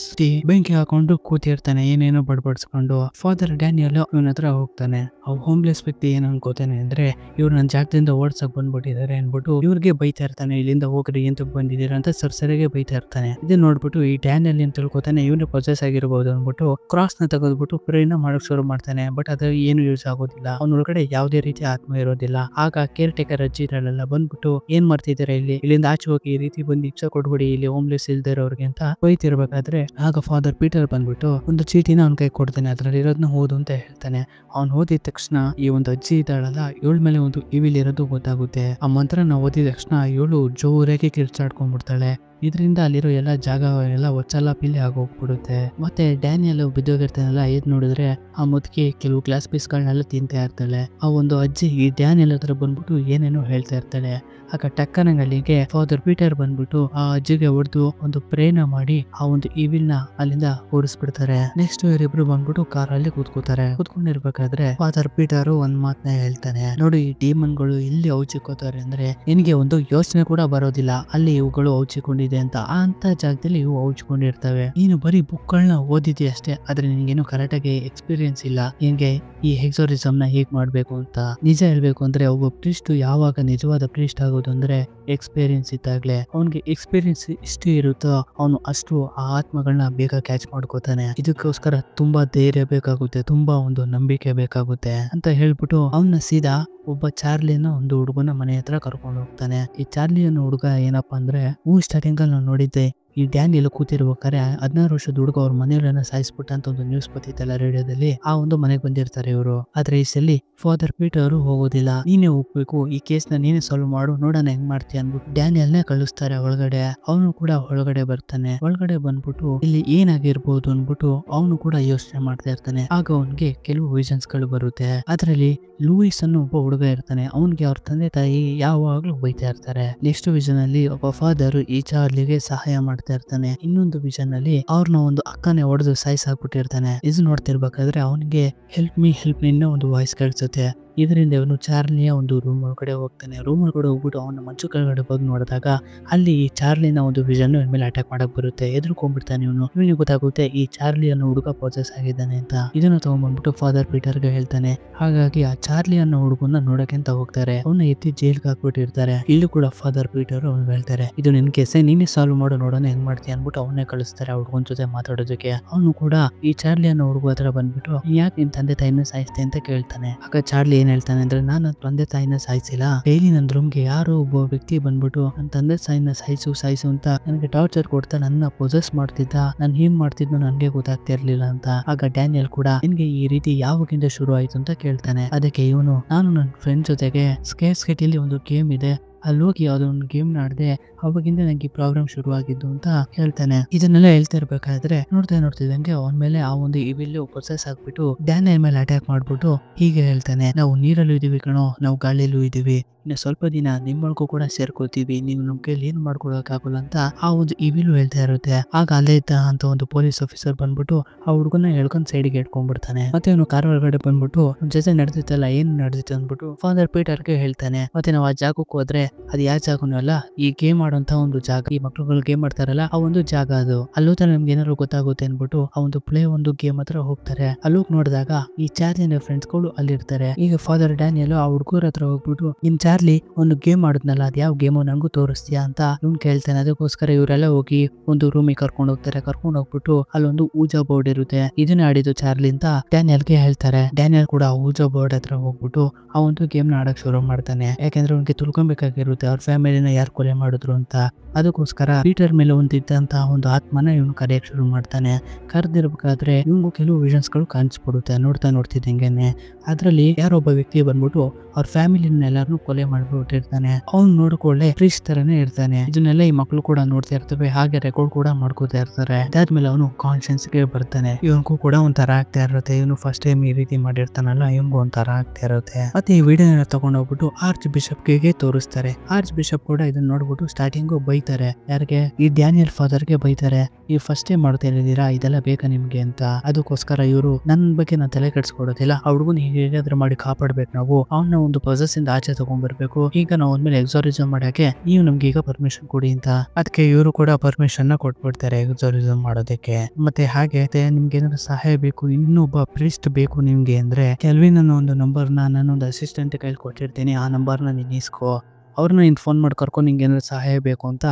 ಬೆಂಕಿ ಹಾಕೊಂಡು ಕೂತಿರ್ತಾನೆ, ಏನೇನೋ ಬಡ್ಬಡ್ಸ್ಕೊಂಡು. ಫಾದರ್ ಡ್ಯಾನಿಯಲ್ ಇವನ ಹತ್ರ ಹೋಗ್ತಾನೆ. ಆ ಹೋಮ್ಲೆಸ್ ವ್ಯಕ್ತಿ ಏನ್ ಅನ್ಕೋತಾನೆ ಅಂದ್ರೆ ಇವ್ರು ನನ್ನ ಜಾಗದಿಂದ ಓಡ್ಸಕ್ ಬಂದ್ಬಿಟ್ಟಿದ್ದಾರೆ ಅನ್ಬಿಟ್ಟು ಇವ್ರಿಗೆ ಬೈತಾ ಇರ್ತಾನೆ, ಇಲ್ಲಿಂದ ಹೋಗ್ರಿ ಎಂತ ಬಂದಿದ್ದೀರಾ ಅಂತ ಸರಿಯಾಗಿ ಬೈತಾ ಇರ್ತಾನೆ. ಇದನ್ನ ನೋಡ್ಬಿಟ್ಟು ಈ ಡ್ಯಾನಿಯಲ್ ಏನ್ ತಿಳ್ಕೊತಾನೆ, ಇವನು ಪೊಸೆಸ್ ಆಗಿರ್ಬೋದು ಅನ್ಬಿಟ್ಟು ಕ್ರಾಸ್ ನ ತೆಗೆದ್ಬಿಟ್ಟು ಪ್ರೇನ ಮಾಡಕ್ ಶುರು ಮಾಡ್ತಾನೆ. ಬಟ್ ಅದು ಏನು ಯೂಸ್ ಆಗೋದಿಲ್ಲ, ಅವನ ಒಳಗಡೆ ಯಾವುದೇ ರೀತಿ ಆತ್ಮ ಇರೋದಿಲ್ಲ. ಆಗ ಕೇರ್ ಟೇಕರ್ ಅಜ್ಜಿ ಇರಲ್ಲ ಬಂದ್ಬಿಟ್ಟು ಏನ್ ಮಾಡ್ತಿದ್ದೀರಾ ಇಲ್ಲಿಂದ ಆಚೆ ಹೋಗಿ, ಈ ರೀತಿ ಬಂದು ಇಚ್ಛೆ ಕೊಡ್ಬಿಡಿ ಇಲ್ಲಿ ಹೋಮ್ಲೆಸ್ ಇಲ್ದಿರೋರ್ಗೆ ಅಂತ ಬೈತಿರ್ಬೇಕಾದ್ರೆ ಆಗ ಫಾದರ್ ಪೀಟರ್ ಬಂದ್ಬಿಟ್ಟು ಒಂದು ಚೀಟಿನ ಅವ್ನ ಕೈ ಕೊಡ್ತಾನೆ, ಅದ್ರಲ್ಲಿ ಇರೋದನ್ನ ಓದು ಅಂತ ಹೇಳ್ತಾನೆ. ಅವ್ನು ಓದಿದ ತಕ್ಷಣ ಈ ಒಂದು ಅಜ್ಜಿ ಇದ್ದಾಳಲ್ಲ, ಇವಳ ಮೇಲೆ ಒಂದು ಇವಿಲ್ ಇರೋದು ಗೊತ್ತಾಗುತ್ತೆ. ಆ ಮಂತ್ರನ ಓದಿದ ತಕ್ಷಣ ಇವಳು ಜೋರಾಗಿ ಕಿರ್ಚಾಡ್ಕೊಂಡ್ಬಿಡ್ತಾಳೆ. ಇದರಿಂದ ಅಲ್ಲಿರೋ ಎಲ್ಲ ಜಾಗ ಎಲ್ಲ ಒಚ್ಚಲ್ಲ ಪಿಲ್ಲಿ ಆಗೋಗ್ಬಿಡುತ್ತೆ. ಮತ್ತೆ ಡ್ಯಾನಿಯಲ್ ಬಿದ್ದೋಗಿರ್ತಾನಲ್ಲ, ಎದ್ ನೋಡಿದ್ರೆ ಆ ಮುದುಕಿ ಕೆಲವು ಗ್ಲಾಸ್ ಪೀಸ್ಗಳನ್ನೆಲ್ಲ ತಿಂತಾ ಇರ್ತಾಳೆ. ಆ ಒಂದು ಅಜ್ಜಿ ಈ ಡ್ಯಾನಿಯಲ್ ಹತ್ರ ಬಂದ್ಬಿಟ್ಟು ಏನೇನೋ ಹೇಳ್ತಾ ಇರ್ತಾಳೆ. ಆಗ ಟಕ್ಕನಗಳಿಗೆ ಫಾದರ್ ಪೀಟರ್ ಬಂದ್ಬಿಟ್ಟು ಆ ಅಜ್ಜಿಗೆ ಹೊಡೆದು ಒಂದು ಪ್ರೇನ ಮಾಡಿ ಆ ಒಂದು ಇವಿಲ್ ನ ಅಲ್ಲಿಂದ ಓಡಿಸ್ಬಿಡ್ತಾರೆ. ನೆಕ್ಸ್ಟ್ ಇವರಿಬ್ರು ಬಂದ್ಬಿಟ್ಟು ಕಾರಲ್ಲಿ ಕೂತ್ಕೊಂಡಿರ್ಬೇಕಾದ್ರೆ ಫಾದರ್ ಪೀಟರ್ ಒಂದ್ ಮಾತನ್ನ ಹೇಳ್ತಾನೆ, ನೋಡಿ ಈ ಡೀಮನ್ಗಳು ಇಲ್ಲಿ ಔಚಿಕೋತಾರೆ ಅಂದ್ರೆ ನಿನಗೆ ಒಂದು ಯೋಚನೆ ಕೂಡ ಬರೋದಿಲ್ಲ ಅಲ್ಲಿ ಇವುಗಳು ಔಚಿಕೊಂಡಿದೆ ಅಂತ. ಅಂತ ಜಾಗದಲ್ಲಿ ಇವು ಔಚ್ಕೊಂಡಿರ್ತವೆ. ನೀನು ಬರೀ ಬುಕ್ಗಳನ್ನ ಓದಿದ್ಯ ಅಷ್ಟೇ, ಆದ್ರೆ ನಿನ್ಗೇನು ಕರೆಕ್ಟಾಗಿ ಎಕ್ಸ್ಪೀರಿಯನ್ಸ್ ಇಲ್ಲ ಹೆಂಗೆ ಈ ಎಕ್ಸೋರಿಸಮ್ ನ ಹೇಗ್ ಮಾಡ್ಬೇಕು ಅಂತ. ನಿಜ ಹೇಳ್ಬೇಕು ಅಂದ್ರೆ ಒಬ್ಬ ಪ್ರೀಸ್ಟ್ ಯಾವಾಗ ನಿಜವಾದ ಪ್ರೀಸ್ಟ್ ಆಗೋದು ಅಂದ್ರೆ ಎಕ್ಸ್ಪೀರಿಯನ್ಸ್ ಇದ್ದಾಗ್ಲೇ. ಅವನ್ಗೆ ಎಕ್ಸ್ಪೀರಿಯನ್ಸ್ ಎಷ್ಟು ಇರುತ್ತೋ ಅವನು ಅಷ್ಟು ಆ ಆತ್ಮಗಳನ್ನ ಬೇಗ ಕ್ಯಾಚ್ ಮಾಡ್ಕೋತಾನೆ. ಇದಕ್ಕೋಸ್ಕರ ತುಂಬಾ ಧೈರ್ಯ ಬೇಕಾಗುತ್ತೆ, ತುಂಬಾ ಒಂದು ನಂಬಿಕೆ ಬೇಕಾಗುತ್ತೆ ಅಂತ ಹೇಳ್ಬಿಟ್ಟು ಅವನ್ನ ಸೀದಾ ಒಬ್ಬ ಚಾರ್ಲಿನ ಒಂದು ಹುಡುಗನ ಮನೆ ಹತ್ರ ಕರ್ಕೊಂಡು ಹೋಗ್ತಾನೆ. ಈ ಚಾರ್ಲಿ ಅನ್ನೋ ಹುಡುಗ ಏನಪ್ಪಾ ಅಂದ್ರೆ ಸ್ಟಾರ್ಟಿಂಗ್ ಅಲ್ಲಿ ನಾವು ನೋಡಿದ್ದೆ ಈ ಡ್ಯಾನಿಯಲ್ ಕೂತಿರ್ಬೇಕಾದ್ರೆ 16 ವರ್ಷದ ಹುಡುಗ ಅವ್ರ ಮನೆಯವ್ರನ್ನ ಸಾಯಿಸ್ಬಿಟ್ಟ ಅಂತ ಒಂದು ನ್ಯೂಸ್ ಬರ್ತಿತ್ತಲ್ಲ ರೇಡಿಯೋದಲ್ಲಿ, ಆ ಒಂದು ಮನೆಗೆ ಬಂದಿರ್ತಾರೆ ಇವರು. ಆದ್ರೆ ಈ ಸಲ ಫಾದರ್ ಪೀಟರ್ ಹೋಗೋದಿಲ್ಲ, ನೀನೇ ಹೋಗ್ಬೇಕು, ಈ ಕೇಸ್ ನ ನೀನೇ ಸಾಲ್ವ್ ಮಾಡು, ನೋಡೋಣ ಹೆಂಗ್ ಮಾಡ್ತೀಯ ಅನ್ಬಿಟ್ಟು ಡ್ಯಾನಿಯಲ್ ನೇ ಕಳಿಸ್ತಾರೆ ಒಳಗಡೆ. ಅವನು ಕೂಡ ಒಳಗಡೆ ಬರ್ತಾನೆ. ಒಳಗಡೆ ಬಂದ್ಬಿಟ್ಟು ಇಲ್ಲಿ ಏನಾಗಿರ್ಬೋದು ಅನ್ಬಿಟ್ಟು ಅವನು ಕೂಡ ಯೋಚನೆ ಮಾಡ್ತಾ ಇರ್ತಾನೆ. ಆಗ ಅವನ್ಗೆ ಕೆಲವು ವಿಷನ್ಸ್ ಗಳು ಬರುತ್ತೆ. ಅದ್ರಲ್ಲಿ ಲೂಯಿಸ್ ಅನ್ನೋ ಒಬ್ಬ ಹುಡುಗ ಇರ್ತಾನೆ. ಅವನ್ಗೆ ಅವ್ರ ತಂದೆ ತಾಯಿ ಯಾವಾಗ್ಲೂ ಬೈತಾ ಇರ್ತಾರೆ. ನೆಕ್ಸ್ಟ್ ವಿಷನ್ ಅಲ್ಲಿ ಒಬ್ಬ ಫಾದರ್ ಈ ಚಾರ್ಲಿಗೆ ಸಹಾಯ ಮಾಡ್ತಾ ಇರ್ತಾನೆ. ಇನ್ನೊಂದು ವಿಷನ್ ಅಲ್ಲಿ ಅವ್ರನ್ನ ಒಂದು ಅಕ್ಕನೇ ಹೊಡೆದು ಸಾಯಿಸಾಕ್ಬಿಟ್ಟಿರ್ತಾನೆ. ಇದು ನೋಡ್ತಿರ್ಬೇಕಾದ್ರೆ ಅವನಿಗೆ ಹೆಲ್ಪ್ ಮೀ ಅನ್ನೋ ಒಂದು ವಾಯ್ಸ್ ಕೇಳಿಸುತ್ತೆ. ಇದರಿಂದ ಇವನು ಚಾರ್ಲಿಯ ಒಂದು ರೂಮ್ ಒಳಗಡೆ ಹೋಗ್ತಾನೆ. ರೂಮ್ ಒಳಗಡೆ ಹೋಗ್ಬಿಟ್ಟು ಅವನ ಮಂಚು ಕೆಳಗಡೆ ಹೋಗಿ ನೋಡಿದಾಗ ಅಲ್ಲಿ ಚಾರ್ಲಿನ ಒಂದು ವಿಷನ್ ಇವನ ಮೇಲೆ ಅಟ್ಯಾಕ್ ಮಾಡಕ್ ಬರುತ್ತೆ. ಎದ್ರುಕೊಂಡ್ಬಿಡ್ತಾನೆ ಇವನಿಗೆ ಗೊತ್ತಾಗುತ್ತೆ ಈ ಚಾರ್ಲಿ ಅನ್ನೋ ಹುಡುಗ ಪೊಸೆಸ್ ಆಗಿದ್ದಾನೆ ಅಂತ. ಇದನ್ನ ತಗೊಂಡ್ಬಂದ್ಬಿಟ್ಟು ಫಾದರ್ ಪೀಟರ್ಗೆ ಹೇಳ್ತಾನೆ. ಹಾಗಾಗಿ ಆ ಚಾರ್ಲಿ ಅನ್ನೋ ಹುಡುಗನ ನೋಡಕ್ಕೆ ಅಂತ ಹೋಗ್ತಾರೆ. ಅವನ್ನ ಎತ್ತಿ ಜೈಲ್ಗೆ ಹಾಕ್ಬಿಟ್ಟಿರ್ತಾರೆ. ಇಲ್ಲೂ ಕೂಡ ಫಾದರ್ ಪೀಟರ್ ಅವ್ನು ಹೇಳ್ತಾರೆ, ಇದು ನಿನ್ ಕೇಸೆ, ನೀನೇ ಸಾಲ್ವ್ ಮಾಡೋ, ನೋಡೋಣ ಹೆಂಗ್ ಮಾಡ್ತೀಯ ಅನ್ಬಿಟ್ಟು ಅವನ್ನೇ ಕಳಿಸ್ತಾರೆ ಆ ಹುಡುಗನ ಜೊತೆ ಮಾತಾಡೋದಕ್ಕೆ. ಅವನು ಕೂಡ ಈ ಚಾರ್ಲಿ ಅನ್ನೋ ಹುಡುಗ ಹತ್ರ ಬಂದ್ಬಿಟ್ಟು ಯಾಕೆ ನಿನ್ ತಂದೆ ತಾಯಿನ ಸಾಯಿಸ್ತೆ ಅಂತ ಕೇಳ್ತಾನೆ. ಆಗ ಚಾರ್ಲಿ ಏನ್ ಹೇಳ್ತಾನೆ ಅಂದ್ರೆ, ನಾನು ತಂದೆ ತಾಯಿನ ಸಾಯಿಸಿಲ್ಲ, ಡೈಲಿ ನನ್ನ ರೂಮ್ಗೆ ಯಾರೋ ಒಬ್ಬ ವ್ಯಕ್ತಿ ಬಂದ್ಬಿಟ್ಟು ನನ್ನ ತಂದೆ ತಾಯಿನ ಸಾಯಿಸು ಅಂತ ನನಗೆ ಟಾರ್ಚರ್ ಕೊಡ್ತಾ ನನ್ನ ಪೊಸೆಸ್ ಮಾಡ್ತಿದ್ದ, ನಾನು ಏನ್ ಮಾಡ್ತಿದ್ನೋ ನನ್ಗೆ ಗೊತ್ತಾಗ್ತಾ ಇರ್ಲಿಲ್ಲ ಅಂತ. ಆಗ ಡ್ಯಾನಿಯಲ್ ಕೂಡ ನಿನ್ಗೆ ಈ ರೀತಿ ಯಾವಾಗಿಂದ ಶುರು ಆಯ್ತು ಅಂತ ಕೇಳ್ತಾನೆ. ಅದಕ್ಕೆ ಇವನು, ನಾನು ನನ್ನ ಫ್ರೆಂಡ್ ಜೊತೆಗೆ ಸ್ಕೇರ್ ಸಿಟಿಲಿ ಒಂದು ಗೇಮ್ ಇದೆ, ಅಲ್ಲಿ ಹೋಗಿ ಯಾವ್ದೋ ಒಂದು ಗೇಮ್ ಆಡ್ದೆ, ಅವಾಗಿಂದ ನಂಗೆ ಈ ಪ್ರಾಬ್ಲಮ್ ಶುರು ಆಗಿದ್ದು ಅಂತ ಹೇಳ್ತಾನೆ. ಇದನ್ನೆಲ್ಲ ಹೇಳ್ತಾ ಇರ್ಬೇಕಾದ್ರೆ ನೋಡ್ತಿದ್ದಂಗೆ ಅವನ ಮೇಲೆ ಆ ಒಂದು ಇವಿಲ್ ಪ್ರೊಸೆಸ್ ಆಗ್ಬಿಟ್ಟು ಡ್ಯಾನಿಯಲ್ ಮೇಲೆ ಅಟ್ಯಾಕ್ ಮಾಡ್ಬಿಟ್ಟು ಹೀಗೆ ಹೇಳ್ತಾನೆ, ನಾವು ನೀರಲ್ಲೂ ಇದೀವಿ ಕಣೋ, ನಾವು ಗಾಳಿಯಲ್ಲೂ ಇದೀವಿ, ಇನ್ನು ಸ್ವಲ್ಪ ದಿನ ನಿಮ್ಮೊಳಗೂ ಕೂಡ ಸೇರ್ಕೋತೀವಿ, ನೀವು ನಮ್ ಕೈಲಿ ಏನ್ ಮಾಡ್ಕೊಳಕ್ಕಾಗಲ್ಲ ಅಂತ ಆ ಒಂದು ಇವಿಲ್ ಹೇಳ್ತಾ ಇರುತ್ತೆ. ಆಗ ಅಲ್ಲೇ ಇದ್ದ ಅಂತ ಒಂದು ಪೊಲೀಸ್ ಆಫೀಸರ್ ಬಂದ್ಬಿಟ್ಟು ಆ ಹುಡುಗನ ಹೇಳ್ಕೊಂಡ್ ಸೈಡ್ಗೆ ಇಟ್ಕೊಂಡ್ಬಿಡ್ತಾನೆ. ಮತ್ತೆ ಅವನು ಕಾರ್ ಒಳಗಡೆ ಬಂದ್ಬಿಟ್ಟು ಜೊತೆ ನಡೆದಿತ್ತಲ್ಲ ಏನ್ ನಡೆದಿತ್ತು ಅಂದ್ಬಿಟ್ಟು ಫಾದರ್ ಪೀಟರ್ಗೆ ಹೇಳ್ತಾನೆ. ಮತ್ತೆ ನಾವು ಆ ಜಾಗಕ್ಕೆ ಹೋದ್ರೆ ಅದು ಯಾವ ಜಾಗನೂ ಅಲ್ಲ, ಈ ಗೇಮ್ ಆಡುವಂತ ಒಂದು ಜಾಗ, ಈ ಮಕ್ಳುಗಳು ಗೇಮ್ ಆಡ್ತಾರಲ್ಲ ಆ ಒಂದು ಜಾಗ ಅದು. ಅಲ್ಲೋತ ನಮ್ಗೆ ಏನಾದ್ರು ಗೊತ್ತಾಗುತ್ತೆ ಅನ್ಬಿಟ್ಟು ಆ ಒಂದು ಪ್ಲೇ ಒಂದು ಗೇಮ್ ಹತ್ರ ಹೋಗ್ತಾರೆ. ಅಲ್ಲೋಗ್ ನೋಡಿದಾಗ ಈ ಚಾರ್ಲಿನ ಫ್ರೆಂಡ್ಸ್ ಗಳು ಅಲ್ಲಿರ್ತಾರೆ. ಈಗ ಫಾದರ್ ಡ್ಯಾನಿಯಲ್ ಆ ಹುಡುಗರ ಹತ್ರ ಹೋಗ್ಬಿಟ್ಟು ನಿಮ್ ಚಾರ್ಲಿ ಒಂದು ಗೇಮ್ ಆಡಿದ್ನಲ್ಲ, ಅದ್ ಯಾವ ಗೇಮು ನಂಗೂ ತೋರಿಸ್ತೀಯಾ ಅಂತ ಇವ್ನ್ ಕೇಳ್ತಾನೆ. ಅದಕ್ಕೋಸ್ಕರ ಇವರೆಲ್ಲ ಹೋಗಿ ಒಂದು ರೂಮಿಗೆ ಕರ್ಕೊಂಡು ಹೋಗ್ತಾರೆ. ಕರ್ಕೊಂಡು ಹೋಗ್ಬಿಟ್ಟು ಅಲ್ಲೊಂದು ಊಜಾ ಬೋರ್ಡ್ ಇರುತ್ತೆ, ಇದನ್ನ ಆಡಿದ್ದು ಚಾರ್ಲಿ ಅಂತ ಡ್ಯಾನಿಯಲ್ಗೆ ಹೇಳ್ತಾರೆ. ಡ್ಯಾನಿಯಲ್ ಕೂಡ ಊಜಾ ಬೋರ್ಡ್ ಹತ್ರ ಹೋಗ್ಬಿಟ್ಟು ಆ ಒಂದು ಗೇಮ್ ನ ಆಡಕ್ ಶುರು ಮಾಡ್ತಾನೆ. ಯಾಕಂದ್ರೆ ಅವ್ನಿಗೆ ತಿಳ್ಕೊಬೇಕಾಗಿರುತ್ತೆ ಅವ್ರ ಫ್ಯಾಮಿಲಿನ ಯಾರು ಕೊಲೆ ಮಾಡಿದ್ರು ಅಂತ. ಅದಕ್ಕೋಸ್ಕರ ಪೀಟರ್ ಮೇಲೆ ಒಂದಿದ್ದಂತಹ ಒಂದು ಆತ್ಮನ ಇವನು ಕರೆಯಕ್ ಶುರು ಮಾಡ್ತಾನೆ. ಕರೆದಿರ್ಬೇಕಾದ್ರೆ ಇವ್ನಿಗೂ ಕೆಲವು ವಿಷನ್ಸ್ ಗಳು ಕಾಣಿಸ್ಬಿಡುತ್ತೆ. ನೋಡ್ತಿದ್ದಂಗೆನೆ ಅದ್ರಲ್ಲಿ ಯಾರೊಬ್ಬ ವ್ಯಕ್ತಿ ಬಂದ್ಬಿಟ್ಟು ಅವ್ರ ಫ್ಯಾಮಿಲಿನ ಎಲ್ಲಾರನು ಕೊಲೆ ಮಾಡ್ಬಿಟ್ಟಿರ್ತಾನೆ. ಅವ್ನು ನೋಡ್ಕೊಳ್ಳೆ ಪ್ರೀಸ್ಟ್ ತರನೇ ಇರ್ತಾನೆ. ಇದನ್ನೆಲ್ಲ ಈ ಮಕ್ಳು ಕೂಡ ನೋಡ್ತಾ ಇರ್ತವೆ, ಹಾಗೆ ರೆಕಾರ್ಡ್ ಕೂಡ ಮಾಡ್ಕೋತಾ ಇರ್ತಾರೆ. ಅದಾದ್ಮೇಲೆ ಅವನು ಕಾನ್ಶಿಯನ್ಸ್ ಗೆ ಬರ್ತಾನೆ. ಇವನ್ಗೂ ಕೂಡ ಒಂಥರ ಆಗ್ತಾ ಇರುತ್ತೆ, ಇವನು ಫಸ್ಟ್ ಟೈಮ್ ಈ ರೀತಿ ಮಾಡಿರ್ತಾನಲ್ಲ, ಇವನ್ಗೂ ಒಂಥರ ಆಗ್ತಾ ಇರುತ್ತೆ. ಮತ್ತೆ ಈ ವಿಡಿಯೋನ ತಗೊಂಡೋಗ್ಬಿಟ್ಟು ಆರ್ಚ್ ಬಿಷಪ್ ಗೆ ತೋರಿಸ್ತಾರೆ. ಆರ್ಚ್ ಬಿಷಪ್ ಕೂಡ ಇದನ್ನ ನೋಡ್ಬಿಟ್ಟು ಸ್ಟಾರ್ಟಿಂಗ್ ಬೈತಾರೆ. ಯಾರಿಗೆ? ಈ ಡ್ಯಾನಿಯಲ್ ಫಾದರ್ ಗೆ ಬೈತಾರೆ. ಈ ಫಸ್ಟ್ ಟೈಮ್ ಮಾಡ್ತಾ ಇದ್ದೀರಾ, ಇದೆಲ್ಲ ಬೇಕಾ ನಿಮ್ಗೆ ಅಂತ. ಅದಕ್ಕೋಸ್ಕರ ಇವರು ನನ್ನ ಬಗ್ಗೆ ನಾನು ತಲೆ ಕೆಡ್ಸ್ಕೊಡೋದಿಲ್ಲ, ಆ ಹುಡುಗನ ಹೇಗಾದ್ರೂ ಮಾಡಿ ಕಾಪಾಡ್ಬೇಕು, ನಾವು ಅವನ್ನ ಒಂದು ಪೊಸೆಸ್ ಇಂದ ಆಚೆ ತಗೊಂಡ್ಬರ್ಬೇಕು. ಈಗ ನಾವು ಒಂದ್ಮೇಲೆ ಎಕ್ಸಾರಿಸಮ್ ಮಾಡಕ್ಕೆ ನೀವು ನಮ್ಗೆ ಈಗ ಪರ್ಮಿಷನ್ ಕೊಡಿ ಅಂತ. ಅದಕ್ಕೆ ಇವರು ಕೂಡ ಪರ್ಮಿಷನ್ ನ ಕೊಟ್ಬಿಡ್ತಾರೆ ಎಕ್ಸಾರಿಸಮ್ ಮಾಡೋದಕ್ಕೆ. ಮತ್ತೆ ಹಾಗೆ ನಿಮ್ಗೆ ಏನಾದ್ರು ಸಹಾಯ ಬೇಕು, ಇನ್ನೊಬ್ಬ ಪ್ರೀಸ್ಟ್ ಬೇಕು ನಿಮ್ಗೆ ಅಂದ್ರೆ ಕೆಲ್ವಿನ್ ಅನ್ನೋ ಒಂದು ನಂಬರ್ನ ನಾನೊಂದು ಅಸಿಸ್ಟೆಂಟ್ ಕೈಲಿ ಕೊಟ್ಟಿರ್ತೀನಿ, ಆ ನಂಬರ್ನ ನೀನ್ ಇಸ್ಕೋ, ಅವ್ರನ್ನ ನೀನ್ ಫೋನ್ ಮಾಡಿ ಕರ್ಕೊಂಡು ನಿಂಗೆ ಏನಾದ್ರು ಸಹಾಯ ಬೇಕು ಅಂತ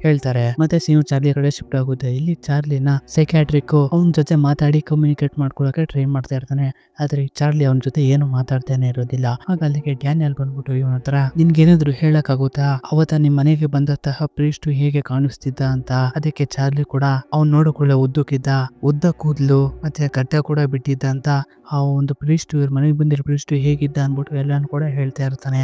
ಹೇಳ್ತಾರೆ. ಮತ್ತೆ ಸೀನು ಚಾರ್ಲಿ ಕಡೆ ಶಿಫ್ಟ್ ಆಗುತ್ತೆ. ಇಲ್ಲಿ ಚಾರ್ಲಿನ ಸೈಕ್ಯಾಟ್ರಿಕ್ ಅವನ ಜೊತೆ ಮಾತಾಡಿ ಕಮ್ಯುನಿಕೇಟ್ ಮಾಡ್ಕೊಳಕ್ಕೆ ಟ್ರೈ ಮಾಡ್ತಾ ಇರ್ತಾನೆ. ಆದ್ರೆ ಚಾರ್ಲಿ ಅವನ ಜೊತೆ ಏನು ಮಾತಾಡ್ತಾನೆ ಇರೋದಿಲ್ಲ. ಆಗ ಅಲ್ಲಿಗೆ ಡ್ಯಾನಿಯಲ್ ಬಂದ್ಬಿಟ್ಟು ಇವನ ಹತ್ರ ನಿನ್ಗೆ ಏನಾದ್ರು ಹೇಳಕ್ ಆಗುತ್ತಾ, ಅವತ್ತ ನಿಮ್ ಮನೆಗೆ ಬಂದಂತಹ ಪ್ರೀಸ್ಟ್ ಹೇಗೆ ಕಾಣಿಸ್ತಿದ್ದ ಅಂತ. ಅದಕ್ಕೆ ಚಾರ್ಲಿ ಕೂಡ ಅವ್ನ್ ನೋಡಕೊಳ್ಳೆ ಉದ್ದಕ್ಕಿದ್ದ, ಉದ್ದ ಕೂದ್ಲು ಮತ್ತೆ ಗಡ್ಡ ಕೂಡ ಬಿಟ್ಟಿದ್ದ ಅಂತ. ಆ ಒಂದು ಪ್ರೀಸ್ಟ್ ಇವ್ರ ಮನೆಗೆ ಬಂದಿರೋ ಪ್ರೀಸ್ಟ್ ಹೇಗಿದ್ದ ಅನ್ಬಿಟ್ಟು ಎಲ್ಲಾನು ಕೂಡ ಹೇಳ್ತಾ ಇರ್ತಾನೆ.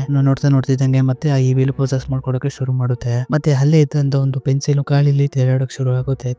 ನೋಡ್ತಿದ್ದಂಗೆ ಮತ್ತೆ ಈ ವೀಲ್ ಪ್ರೊಸೆಸ್ ಮಾಡ್ಕೊಡಕ್ಕೆ ಶುರು ಮಾಡುತ್ತೆ. ಮತ್ತೆ ಅಲ್ಲೇ ಇದ್ದಂತ ಒಂದು ಪೆನ್ಸಿಲ್ ಗಾಳಿಲಿ ತೇಲಾಡಕ್ ಶುರು ಆಗುತ್ತೆ.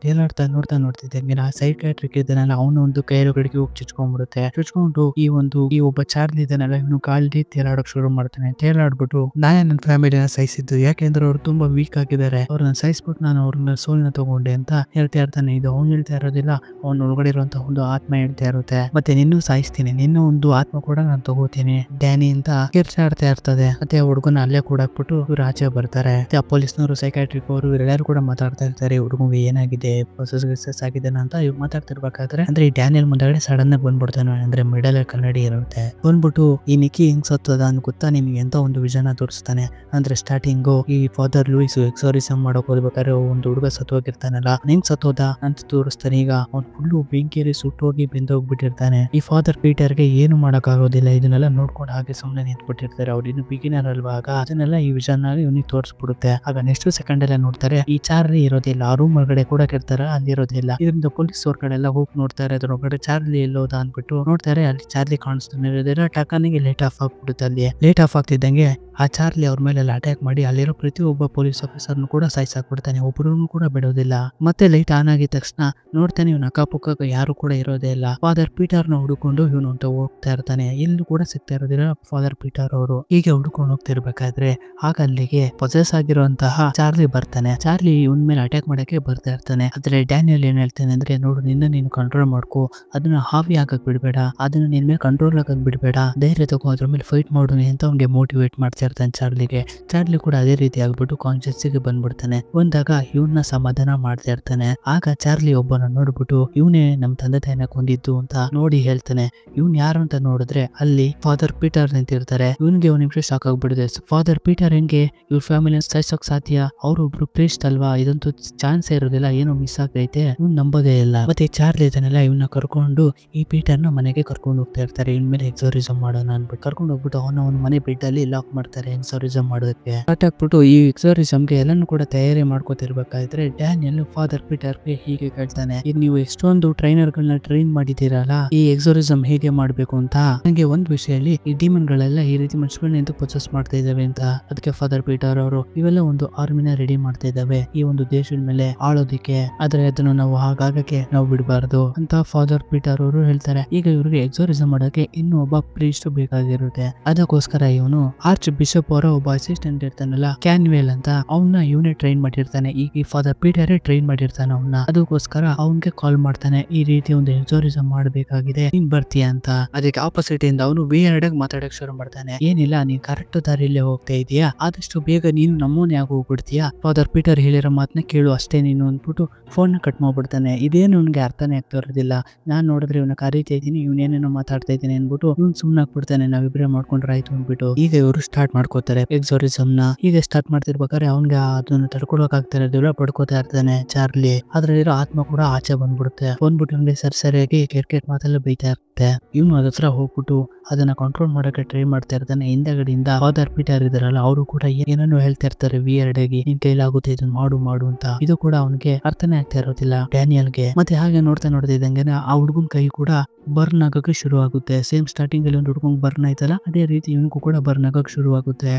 ನೋಡ್ತಿದ್ದಂಗೆ ಆ ಸೈಕ್ಯಾಟ್ರಿಕ್ ಇದನ್ನೆಲ್ಲ ಅವನು ಒಂದು ಕೈರೋ ಕಡೆಗೆ ಹೋಗಿ ಚುಚ್ಕೊಂಡ್ಬಿಡುತ್ತೆ. ಚುಚ್ಕೊಂಡು ಈ ಒಬ್ಬ ಚಾರ್ಲಿ ಇದನ್ನೆಲ್ಲ ಇವನು ಗಾಳಿ ತೇಲಾಡಕ್ ಶುರು ಮಾಡ್ತಾನೆ. ತೇಲಾಡ್ಬಿಟ್ಟು ನಾನೇ ನನ್ನ ಫ್ಯಾಮಿಲಿನ ಸಹಿಸಿದ್ದು, ಯಾಕೆಂದ್ರೆ ಅವ್ರು ತುಂಬಾ ವೀಕ್ ಆಗಿದ್ದಾರೆ, ಅವ್ರನ್ನ ಸಹಿಸ್ಬಿಟ್ಟು ನಾನು ಅವ್ರನ್ನ ಸೋಲಿನ ತಗೊಂಡೆ ಅಂತ ಹೇಳ್ತಾ ಇರ್ತಾನೆ. ಇದು ಅವ್ನು ಹೇಳ್ತಾ ಇರೋದಿಲ್ಲ, ಅವ್ನ ಒಳಗಡೆ ಇರುವಂತಹ ಒಂದು ಆತ್ಮ ಹೇಳ್ತಾ ಇರುತ್ತೆ. ಮತ್ತೆ ನಿನ್ನೂ ಸಾಯಿಸ್ತೀನಿ, ನಿನ್ನ ಒಂದು ಆತ್ಮ ಕೂಡ ನಾನು ತಗೋತೀನಿ ಡ್ಯಾನಿ ಅಂತ ಕಿರ್ಚಾಡ್ತಾ ಇರ್ತದೆ. ಮತ್ತೆ ಹುಡುಗನ ಅಲ್ಲೇ ಕೂಡ ಹಾಕ್ಬಿಟ್ಟು ಇವ್ರು ಆಚೆ ಬರ್ತಾರೆ. ಮತ್ತೆ ಆ ಪೊಲೀಸ್ನವರು ಸೈಕ್ಯಾಟ್ರಿಕ್ ಅವರು ಇವರೆಲ್ಲರೂ ಕೂಡ ಮಾತಾಡ್ತಾ ಇರ್ತಾರೆ. ಹುಡುಗನಿಗೆ ಏನಾಗಿದೆ, ಪ್ರೊಸೆಸ್ ಆಗಿದೆ ಅಂತ ಇವ್ರು ಮಾತಾಡ್ತಿರ್ಬೇಕಾದ್ರೆ ಅಂದ್ರೆ ಈ ಡ್ಯಾನಿಯಲ್ ಮುಂದಗಡೆ ಸಡನ್ ಆಗಿ ಬಂದ್ಬಿಡ್ತಾನೆ. ಅಂದ್ರೆ ಮಿಡಲ್ ಕನ್ನಡಿ ಇರುತ್ತೆ. ಬಂದ್ಬಿಟ್ಟು ಈ ನಿಕ್ಕಿ ಹೆಂಗ್ ಸತ್ತೋದ ಅಂತ ಗೊತ್ತಾ ನಿಮ್ಗೆ ಅಂತ ಒಂದು ವಿಷನ ತೋರಿಸ್ತಾನೆ. ಅಂದ್ರೆ ಸ್ಟಾರ್ಟಿಂಗು ಈ ಫಾದರ್ ಲೂಯಿಸ್ ಎಕ್ಸಾರಿಸಮ್ ಮಾಡೋಕ್ ಹೋಗ್ಬೇಕಾದ್ರೆ ಒಂದು ಹುಡುಗ ಸತ್ತೋಗಿರ್ತಾನಲ್ಲ, ಹೆಂಗ್ ಸತ್ತೋದ ಅಂತ ತೋರಿಸ್ತಾನೆ. ಈಗ ಅವ್ನು ಫುಲ್ಲು ಬೆಂಕಿಯಲ್ಲಿ ಸುಟ್ಟೋಗಿ ಬೆಂದೋಗ್ಬಿಟ್ಟಿರ್ತಾನೆ. ಈ ಫಾದರ್ ಪೀಟರ್ಗೆ ಏನು ಮಾಡಕ್ ಆಗೋದಿಲ್ಲ, ಇದನ್ನೆಲ್ಲ ನೋಡ್ಕೊಂಡು ಹಾಗೆ ಸುಮ್ಮನೆ ನಿಂತ್ಬಿಟ್ಟಿರ್ತಾರೆ. ಅವ್ರು ಇನ್ನು ಬಿಗಿನರ್ ಅಲ್ವಾ, ಆಗ ಅದನ್ನೆಲ್ಲ ಈ ವಿಷನ್ ಇವನಿಗೆ ತೋರಿಸ್ಬಿಡುತ್ತೆ. ಆಗ ನೆಕ್ಸ್ಟ್ ಸೆಕೆಂಡ್ ಎಲ್ಲ ನೋಡ್ತಾರೆ ಈ ಚಾರ್ಲಿ ಇರೋದಿಲ್ಲ, ಆ ರೂಮ್ ಒಳಗಡೆ ಕೂಡ ಕೆಡ್ತಾರ, ಅಲ್ಲಿರೋದಿಲ್ಲ. ಇದರಿಂದ ಪೊಲೀಸ್ ಹೊರಗಡೆ ಎಲ್ಲ ಹೋಗಿ ನೋಡ್ತಾರೆ, ಅದ್ರೊಳಗಡೆ ಚಾರ್ಲಿ ಎಲ್ಲೋದ ಅನ್ಬಿಟ್ಟು ನೋಡ್ತಾರೆ. ಅಲ್ಲಿ ಚಾರ್ಲಿ ಕಾಣಿಸ್ತಾನೆ ಇರೋದಿಲ್ಲ. ಟಕಾನಿಗೆ ಲೈಟ್ ಆಫ್ ಆಗ್ಬಿಡುತ್ತೆ. ಅಲ್ಲಿ ಲೈಟ್ ಆಫ್ ಆಗ್ತಿದ್ದಂಗೆ ಆ ಚಾರ್ಲಿ ಅವ್ರ ಮೇಲೆಲ್ಲ ಅಟ್ಯಾಕ್ ಮಾಡಿ ಅಲ್ಲಿರೋ ಪ್ರತಿಯೊಬ್ಬ ಪೊಲೀಸ್ ಆಫೀಸರ್ನು ಕೂಡ ಸಾಯಿಸಾಕ್ಬಿಡ್ತಾನೆ, ಒಬ್ಬರನ್ನು ಕೂಡ ಬಿಡೋದಿಲ್ಲ. ಮತ್ತೆ ಲೈಟ್ ಆನ್ ಆಗಿದ ತಕ್ಷಣ ನೋಡ್ತಾನೆ ಇವನು ಅಕ್ಕಪಕ್ಕ ಯಾರು ಕೂಡ ಇರೋದೇ ಇಲ್ಲ. ಫಾದರ್ ಪೀಟರ್ ನ ಹುಡುಕೊಂಡು ಇವನು ಅಂತ ಹೋಗ್ತಾ ಇರ್ತಾನೆ. ಎಲ್ಲೂ ಕೂಡ ಸಿಗ್ತಾ ಇರೋದಿಲ್ಲ ಫಾದರ್ ಪೀಟರ್ ಅವರು. ಹೀಗೆ ಹುಡುಕೊಂಡು ಹೋಗ್ತಿರ್ಬೇಕಾದ್ರೆ ಆಗ ಅಲ್ಲಿಗೆ ಪೊಸೆಸ್ ಆಗಿರುವಂತಹ ಚಾರ್ಲಿ ಬರ್ತಾನೆ. ಚಾರ್ಲಿ ಇವನ್ ಮೇಲೆ ಅಟ್ಯಾಕ್ ಮಾಡಕ್ಕೆ ಬರ್ತಾ ಇರ್ತಾನೆ. ಆದ್ರೆ ಡ್ಯಾನಿಯಲ್ ಏನ್ ಹೇಳ್ತಾನೆ ಅಂದ್ರೆ, ನೋಡು ನಿನ್ನ ನೀನು ಕಂಟ್ರೋಲ್ ಮಾಡ್ಕೋ, ಅದನ್ನ ಹಾವಿ ಆಗಕ್ ಬಿಡ್ಬೇಡ, ಅದನ್ನ ನಿನ್ ಮೇಲೆ ಕಂಟ್ರೋಲ್ ಆಗಕ್ ಬಿಡ್ಬೇಡ, ಧೈರ್ಯ ತಗೋ, ಅದ್ರ ಮೇಲೆ ಫೈಟ್ ಮಾಡೋಣ ಅಂತ ಅವ್ನಿಗೆ ಮೋಟಿವೇಟ್ ಮಾಡ್ತಾ ಇರ್ತಾನೆ ಚಾರ್ಲಿಗೆ. ಚಾರ್ಲಿ ಕೂಡ ಅದೇ ರೀತಿ ಆಗ್ಬಿಟ್ಟು ಕಾನ್ಶಿಯಸ್ ಗೆ ಬಂದ್ಬಿಡ್ತಾನೆ. ಬಂದಾಗ ಇವನ್ನ ಸಮಾಧಾನ ಮಾಡ್ತಾ ಇರ್ತಾನೆ. ಆಗ ಚಾರ್ಲಿ ಒಬ್ಬನ ನೋಡ್ಬಿಟ್ಟು ಇವನೇ ನಮ್ ತಂದೆ ತಾಯಿನ ಕೊಂದಿದ್ದು ಅಂತ ನೋಡಿ ಹೇಳ್ತಾನೆ. ಇವನ್ ಯಾರು ಅಂತ ನೋಡಿದ್ರೆ ಅಲ್ಲಿ ಫಾದರ್ ಪೀಟರ್ ನಿಂತಿರ್ತಾರೆ. ಇವನ್ಗೆ ಒಂದ್ ನಿಮಿಷ ಶಾಕ್ ಆಗ್ಬಿಡಿದೆ. ಫಾದರ್ ಪೀಟರ್ ಹೆಂಗೆ ಇವ್ರ ಫ್ಯಾಮಿಲಿ ಸಾಯಿಸೋಕ್ ಸಾಧ್ಯ, ಅವ್ರೊಬ್ರು ಪ್ರೀಸ್ಟ್ ಅಲ್ವಾ, ಇದಂತೂ ಚಾನ್ಸ್ ಇರೋದಿಲ್ಲ, ಏನೋ ಮಿಸ್ ಆಗೈತೆ, ಇವ್ನು ನಂಬೋದೇ ಇಲ್ಲ. ಮತ್ತೆ ಚಾರ್ಲಿ ಇದನ್ನೆಲ್ಲ ಇವನ್ನ ಕರ್ಕೊಂಡು ಈ ಪೀಟರ್ನ ಮನೆಗೆ ಕರ್ಕೊಂಡು ಹೋಗ್ತಾ ಇರ್ತಾರೆ. ಇನ್ ಮೇಲೆ ಎಕ್ಸಾರಿಸಮ್ ಮಾಡೋಣ ಅನ್ಬಿಟ್ಟು ಕರ್ಕೊಂಡು ಹೋಗ್ಬಿಟ್ಟು ಅವನ ಮನೆ ಬೆಡ್ ಅಲ್ಲಿ ಲಾಕ್ ಮಾಡ್ತಾರೆ ಎಕ್ಸಾರಿಸಮ್ ಮಾಡೋದಕ್ಕೆ. ಹಾಕ್ಬಿಟ್ಟು ಈ ಎಕ್ಸಾರಿಸಮ್ಗೆ ಎಲ್ಲಾನು ಕೂಡ ತಯಾರಿ ಮಾಡ್ಕೋತಿರ್ಬೇಕಾದ್ರೆ ಡ್ಯಾನಿಯಲ್ ಫಾದರ್ ಪೀಟರ್ಗೆ ಹೀಗೆ ಕೇಳ್ತಾನೆ, ನೀವು ಎಷ್ಟೊಂದು ಟ್ರೈನರ್ ಗಳನ್ನ ಟ್ರೈನ್ ಮಾಡಿದ್ದೀರಲ್ಲ, ಈ ಎಕ್ಸಾರಿಸಮ್ ಹೇಗೆ ಮಾಡ್ಬೇಕು ಅಂತ. ನಂಗೆ ಒಂದ್ ವಿಷಯಲ್ಲಿ ಈ ಡಿಮನ್ ಗಳೆಲ್ಲ ಈ ರೀತಿ ಮನುಷ್ಯಗಳನ್ನ ಎಂದು ಪ್ರೊಸೆಸ್ ಮಾಡ್ತಾ ಇದಾವೆ ಅಂತ. ಅದಕ್ಕೆ ಫಾದರ್ ಪೀಟರ್ ಅವರು ಇವೆಲ್ಲ ಒಂದು ಆರ್ಮಿನ ರೆಡಿ ಮಾಡ್ತಾ ಇದ್ದಾವೆ ಈ ಒಂದು ದೇಶದ ಮೇಲೆ ಆಳೋದಿಕ್ಕೆ, ಆದ್ರೆ ಅದನ್ನು ನಾವು ಹಾಗಾಗಕ್ಕೆ ನಾವು ಬಿಡಬಾರ್ದು ಅಂತ ಫಾದರ್ ಪೀಟರ್ ಅವರು ಹೇಳ್ತಾರೆ. ಈಗ ಇವ್ರಿಗೆ ಎಕ್ಸಾರಿಸಮ್ ಮಾಡೋಕೆ ಇನ್ನೂ ಒಬ್ಬ ಪ್ರೀಸ್ಟ್ ಬೇಕಾಗಿರುತ್ತೆ. ಅದಕ್ಕೋಸ್ಕರ ಇವನು ಆರ್ಚ್ ಬಿಷಪ್ ಅವರ ಒಬ್ಬ ಅಸಿಸ್ಟೆಂಟ್ ಇರ್ತಾನಲ್ಲ ಕ್ಯಾನ್ವೇಲ್ ಅಂತ, ಅವನ್ನ ಇವನೇ ಟ್ರೈನ್ ಮಾಡಿರ್ತಾನೆ. ಈ ಫಾದರ್ ಪೀಟರ್ ಟ್ರೈನ್ ಮಾಡಿರ್ತಾನೆ ಅವನ್ನ. ಅದಕ್ಕೋಸ್ಕರ ಅವನ್ಗೆ ಕಾಲ್ ಮಾಡ್ತಾನೆ, ಈ ರೀತಿ ಒಂದು ಎಕ್ಸಾರಿಸಮ್ ಮಾಡಬೇಕಾಗಿದೆ, ನೀನ್ ಬರ್ತೀಯ ಅಂತ. ಅದಕ್ಕೆ ಆಪೋಸಿಟ್ ಇಂದ ಅವನು ವಿಯರ್ಡ್ ಮಾತಾಡಕ್ ಶುರು ಮಾಡ್ತಾನೆ. ಏನಿಲ್ಲ, ನೀನ್ ಕರೆಕ್ಟ್ ದಾರಿಲೇ ಹೋಗ್ತಾ ಇದೀಯಾ, ಆದಷ್ಟು ಬೇಗ ನೀನು ನಮ್ಮನೆ ಆಗಿ ಹೋಗ್ಬಿಡ್ತೀಯಾ, ಫಾದರ್ ಪೀಟರ್ ಹೇಳಿರೋ ಮಾತನ್ನ ಕೇಳು ಅಷ್ಟೇ ನೀನು ಅಂದ್ಬಿಟ್ಟು ಫೋನ್ ಕಟ್ ಮಾಡ್ಬಿಡ್ತಾನೆ. ಇದೇನು ಅವ್ನಿಗೆ ಅರ್ಥನೇ ಆಗ್ತಾ ಇರೋದಿಲ್ಲ. ನಾನ್ ನೋಡಿದ್ರೆ ಇವನ್ನ ಕರೀತಾ ಇದ್ದೀನಿ, ಇವನೇನೇನೋ ಮಾತಾಡ್ತಾ ಇದ್ದೀನಿ ಅನ್ಬಿಟ್ಟು ಇವ್ನು ಸುಮ್ನೆ ಆಗ್ಬಿಡ್ತಾನೆ. ನಾವಿಬ್ರೆ ಮಾಡ್ಕೊಂಡ್ರೆ ಆಯ್ತು ಅಂದ್ಬಿಟ್ಟು ಈಗ ಇವರು ಸ್ಟಾರ್ಟ್ ಮಾಡ್ಕೋತಾರೆ ಎಕ್ಸಾರಿಸಮ್ ನ. ಈಗ ಸ್ಟಾರ್ಟ್ ಮಾಡ್ತಿರ್ಬೇಕಾದ್ರೆ ಅವ್ನ್ಗೆ ಅದನ್ನ ತಡ್ಕೊಳಕ್ ಆಗ್ತಾ ಇರೋದಿಲ್ಲ, ಪಡ್ಕೋತಾ ಇರ್ತಾನೆ ಚಾರ್ಲಿ. ಅದ್ರಲ್ಲಿರೋ ಆತ್ಮ ಕೂಡ ಆಚೆ ಬಂದ್ಬಿಡುತ್ತೆ. ಬಂದ್ಬಿಟ್ಟು ಇವ್ನಿಗೆ ಸರಿಯಾಗಿ ಕೆರ್ಕೆಟ್ ಮಾತೆಲ್ಲ ಬೈತಾ ಇರುತ್ತೆ. ಇವನು ಅದತ್ರ ಹೋಗ್ಬಿಟ್ಟು ಅದನ್ನ ಕಂಟ್ರೋಲ್ ಮಾಡಕ್ಕೆ ಟ್ರೈ ಮಾಡ್ತಾ ಇರ್ತಾನೆ. ಹಿಂದಗಡೆಯಿಂದ ಫಾದರ್ ಪೀಟರ್ ಇದಾರಲ್ಲ, ಅವರು ಕೂಡ ಏನೇನೋ ಹೇಳ್ತಾ ಇರ್ತಾರೆ ವಿಯರ್ಡ್ ಆಗಿ, ನಿನ್ ಕೈಲಾಗುತ್ತೆ ಇದನ್ನ ಮಾಡು ಅಂತ. ಇದು ಕೂಡ ಅವನಿಗೆ ಅರ್ಥನೇ ಆಗ್ತಾ ಇರೋದಿಲ್ಲ ಡ್ಯಾನಿಯಲ್ಗೆ. ಮತ್ತೆ ಹಾಗೆ ನೋಡ್ತಾ ಇದ್ದಂಗೆ ಆ ಹುಡುಗನ್ ಕೈ ಕೂಡ ಬರ್ನ್ ಆಗಕ್ಕೆ ಶುರು ಆಗುತ್ತೆ. ಸೇಮ್ ಸ್ಟಾರ್ಟಿಂಗ್ ಅಲ್ಲಿ ಒಂದು ಹುಡುಗನ್ ಬರ್ನ್ ಆಯ್ತಲ್ಲ, ಅದೇ ರೀತಿ ಇವನಿಗೂ ಕೂಡ ಬರ್ನ್ ಆಗಕ್ಕೆ ಶುರು ಆಗುತ್ತೆ.